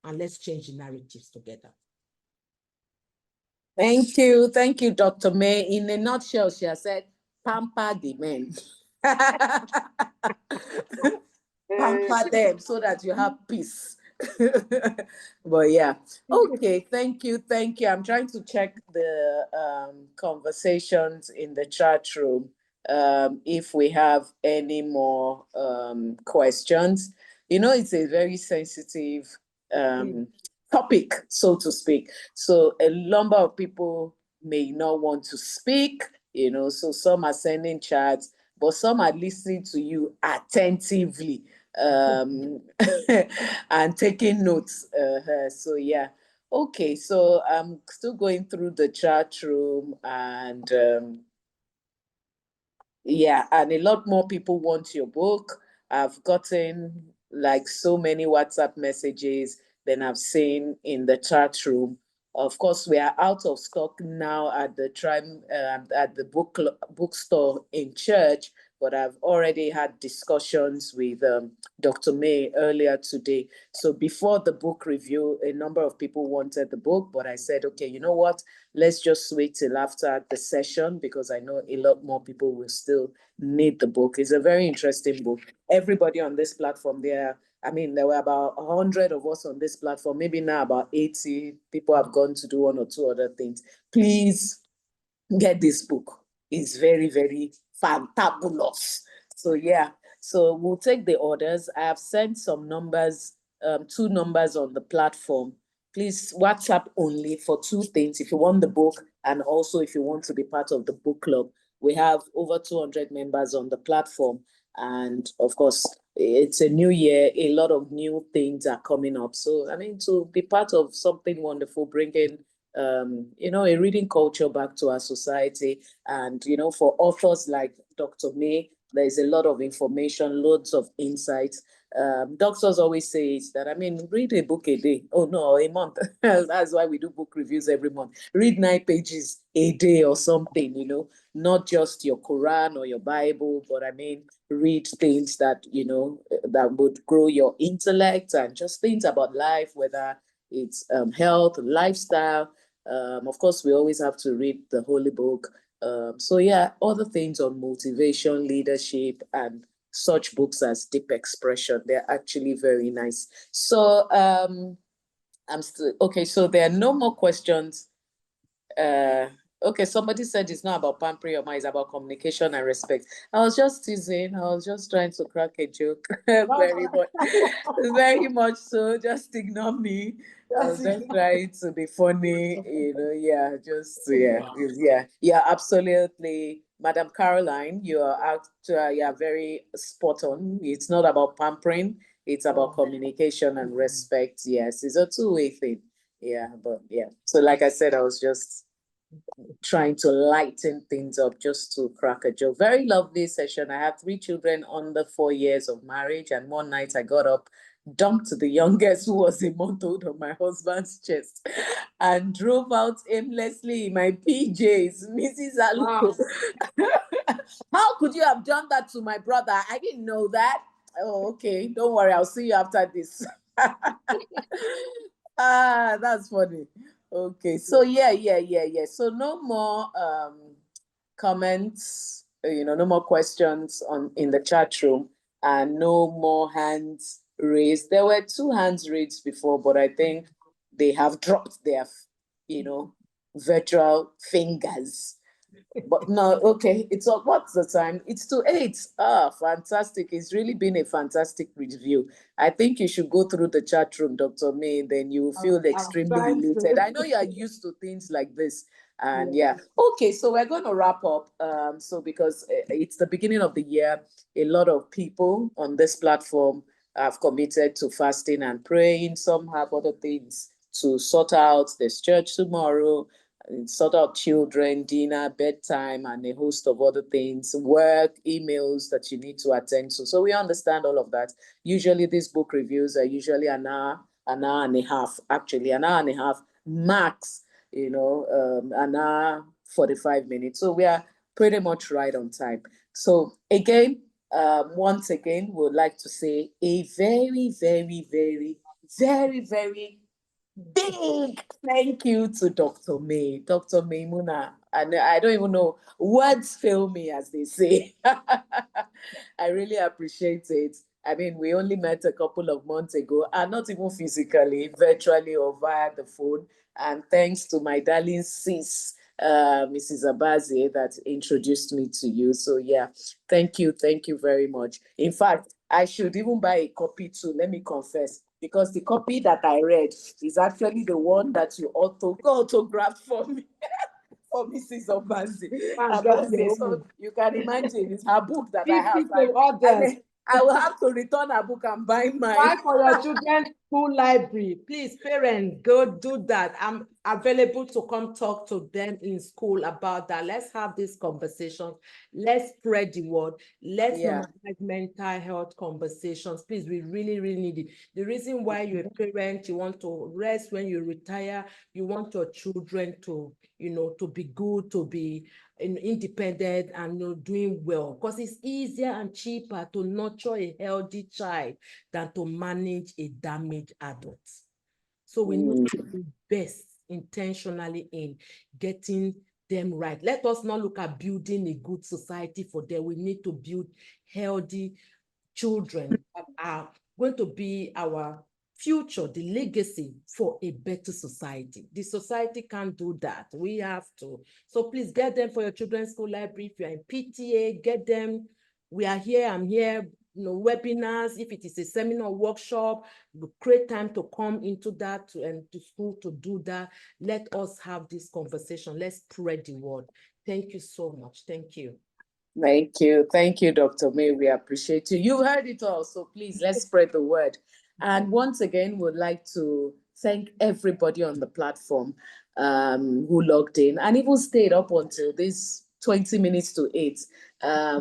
And let's change the narratives together. Thank you, Dr. May. In a nutshell, she has said, pamper the men. Pamper them so that you have peace. But yeah, okay, thank you. I'm trying to check the conversations in the chat room, if we have any more questions. It's a very sensitive topic, so to speak. So a number of people may not want to speak, so some are sending chats, but some are listening to you attentively and taking notes. So yeah. Okay, so I'm still going through the chat room and yeah, and a lot more people want your book. I've gotten like so many WhatsApp messages than I've seen in the chat room. Of course, we are out of stock now at the bookstore in church, but I've already had discussions with Dr. May earlier today. So before the book review, a number of people wanted the book, but I said, okay, you know what? Let's just wait till after the session because I know a lot more people will still need the book. It's a very interesting book. Everybody on this platform, there were about 100 of us on this platform. Maybe now about 80 people have gone to do 1 or 2 other things. Please get this book. It's very, very fantabulous. So yeah, so we'll take the orders. I have sent some numbers, 2 numbers on the platform. please WhatsApp only for 2 things. If you want the book, and also if you want to be part of the book club. We have over 200 members on the platform. And of course, it's a new year. A lot of new things are coming up. So, I mean, to be part of something wonderful, bringing, a reading culture back to our society. And, for authors like Dr. May, there's a lot of information, loads of insights. Doctors always say that, read a book a day. Oh, no, a month. That's why we do book reviews every month. Read 9 pages a day or something, not just your Quran or your Bible, but read things that, that would grow your intellect and just things about life, whether it's health, lifestyle. Of course, we always have to read the Holy Book. So yeah, other things on motivation, leadership, and such books as Deep Expression. They're actually very nice. So I'm still okay. So there are no more questions. Okay, somebody said it's not about pampering your mind, it's about communication and respect. I was just teasing. I was just trying to crack a joke. Very much so. Just ignore me. I was just trying to be funny, yeah, yeah, absolutely. Madam Caroline, you are very spot on. It's not about pampering, it's about communication and respect. Yes, it's a two-way thing. Yeah, but yeah. So like I said, I was just trying to lighten things up, just to crack a joke. Very lovely session. I have 3 children under 4 years of marriage, and one night I got up, dumped the youngest, who was a month old, on my husband's chest, and drove out aimlessly in my PJs. Mrs. Aluko, how could you have done that to my brother? I didn't know that. Oh, okay. Don't worry. I'll see you after this. That's funny. Okay, so yeah. So no more comments, no more questions in the chat room, and no more hands raised. There were 2 hands raised before, but I think they have dropped their, virtual fingers. But no, okay, what's the time? It's to 8. Fantastic. It's really been a fantastic review. I think you should go through the chat room, Dr. May, then you feel extremely elated. I know you are used to things like this. And yeah. Okay, so we're going to wrap up. So because it's the beginning of the year, a lot of people on this platform have committed to fasting and praying. Some have other things to sort out. There's church tomorrow, sort out children, dinner, bedtime, and a host of other things, work, emails that you need to attend to. So we understand all of that. Usually these book reviews are usually an hour and a half, actually an hour and a half max, an hour, 45 minutes. So we are pretty much right on time. So again, once again, we would like to say a very, very, very, very, very big thank you to Dr. May, Dr. Maimuna. And I don't even know, words fail me, as they say. I really appreciate it. We only met a couple of months ago, and not even physically, virtually or via the phone. And thanks to my darling sis, Mrs. Abazie, that introduced me to you. So yeah, thank you very much. In fact, I should even buy a copy too, let me confess, because the copy that I read is actually the one that you autographed for me. For Mrs. Obazie. So you can imagine, it's her book that I have. I will have to return her book and buy mine. Buy for your children's school library. Please, parents, go do that. I'm available to come talk to them in school about that. Let's have this conversation. Let's spread the word. Let's normalize mental health conversations. Please, we really, really need it. The reason why you're a parent, you want to rest when you retire, you want your children to, to be good, to be independent and doing well, because it's easier and cheaper to nurture a healthy child than to manage a damaged adult. So we need to invest intentionally in getting them right. Let us not look at building a good society for them. We need to build healthy children that are going to be our future, the legacy for a better society. The society can't do that. We have to. So please get them for your children's school library. If you're in PTA, get them. We are here. I'm here. webinars, if it is a seminar workshop, we create time to come into that and to school to do that. Let us have this conversation. Let's spread the word. Thank you so much. Thank you. Thank you. Thank you, Dr. May. We appreciate you. You've heard it all, so please, let's spread the word. And once again, we'd like to thank everybody on the platform who logged in and even stayed up until this 20 minutes to 8. I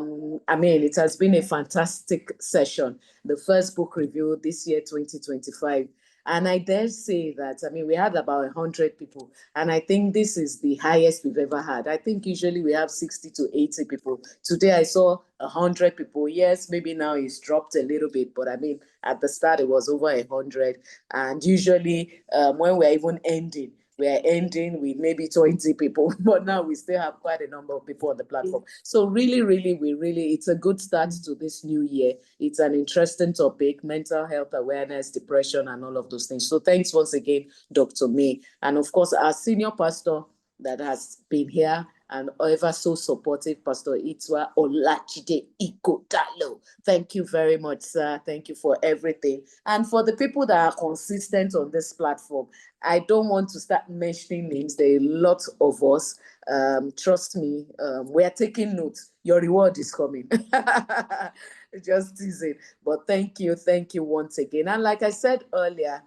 mean, it has been a fantastic session. The first book review this year, 2025. And I dare say that, I mean, we had about 100 people, and I think this is the highest we've ever had. I think usually we have 60 to 80 people. Today I saw 100 people. Yes, maybe now it's dropped a little bit, but I mean, at the start it was over 100. And usually when we're even ending, we're ending with maybe 20 people, but now we still have quite a number of people on the platform. So really, it's a good start to this new year. It's an interesting topic, mental health awareness, depression, and all of those things. So thanks once again, Dr. May. And of course, our senior pastor that has been here and ever so supportive, Pastor Itwa Olachide Ikotalo. Thank you very much, sir. Thank you for everything. And for the people that are consistent on this platform, I don't want to start mentioning names. There are a lot of us. Trust me, we are taking notes. Your reward is coming. Just teasing. But thank you once again. And like I said earlier,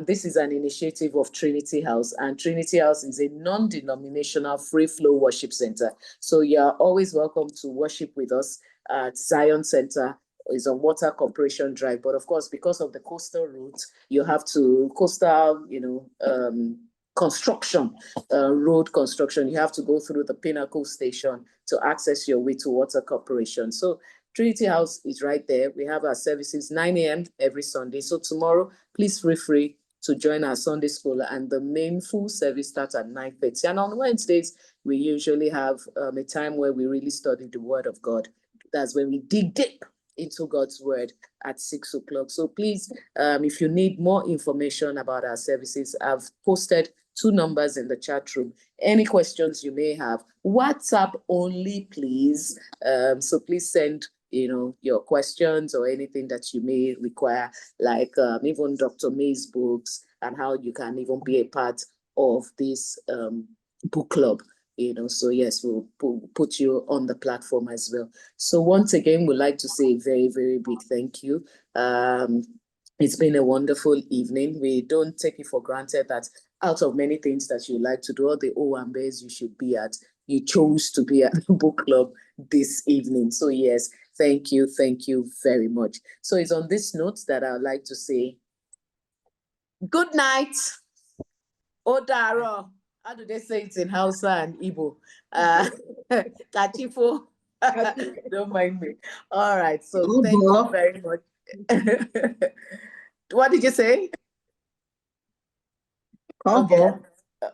this is an initiative of Trinity House, and Trinity House is a non-denominational free-flow worship center. So you're always welcome to worship with us at Zion Center. Is on Water Corporation Drive, but of course, because of the coastal route, you have to coastal, construction, road construction. You have to go through the Pinnacle Station to access your way to Water Corporation. So Trinity House is right there. We have our services 9 a.m. every Sunday. So tomorrow, please feel free to join our Sunday school, and the main full service starts at 9:30. And on Wednesdays, we usually have a time where we really study the Word of God. That's when we dig deep into God's Word at 6 o'clock. So please, if you need more information about our services, I've posted 2 numbers in the chat room. Any questions you may have, WhatsApp only, please. So please send your questions or anything that you may require, like even Dr. May's books and how you can even be a part of this book club. So yes, we'll put you on the platform as well. So once again, we'd like to say a very, very big thank you. It's been a wonderful evening. We don't take it for granted that out of many things that you like to do, all the Owambes you should be at, you chose to be at the book club this evening. So yes, thank you very much. So it's on this note that I'd like to say good night. Odaro. How do they say it in Hausa and Igbo? Kachifo. Don't mind me. All right. So thank you very much. What did you say? Okay.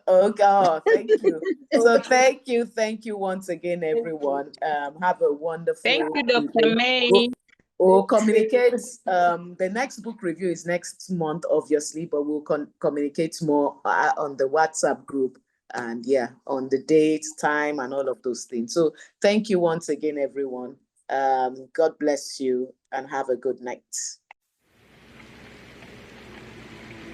Oh, thank you. So thank you once again, everyone. Have a wonderful. Thank you, Dr. May. We'll communicate. The next book review is next month, obviously, but we'll communicate more on the WhatsApp group and on the date, time, and all of those things. So thank you once again, everyone. God bless you and have a good night.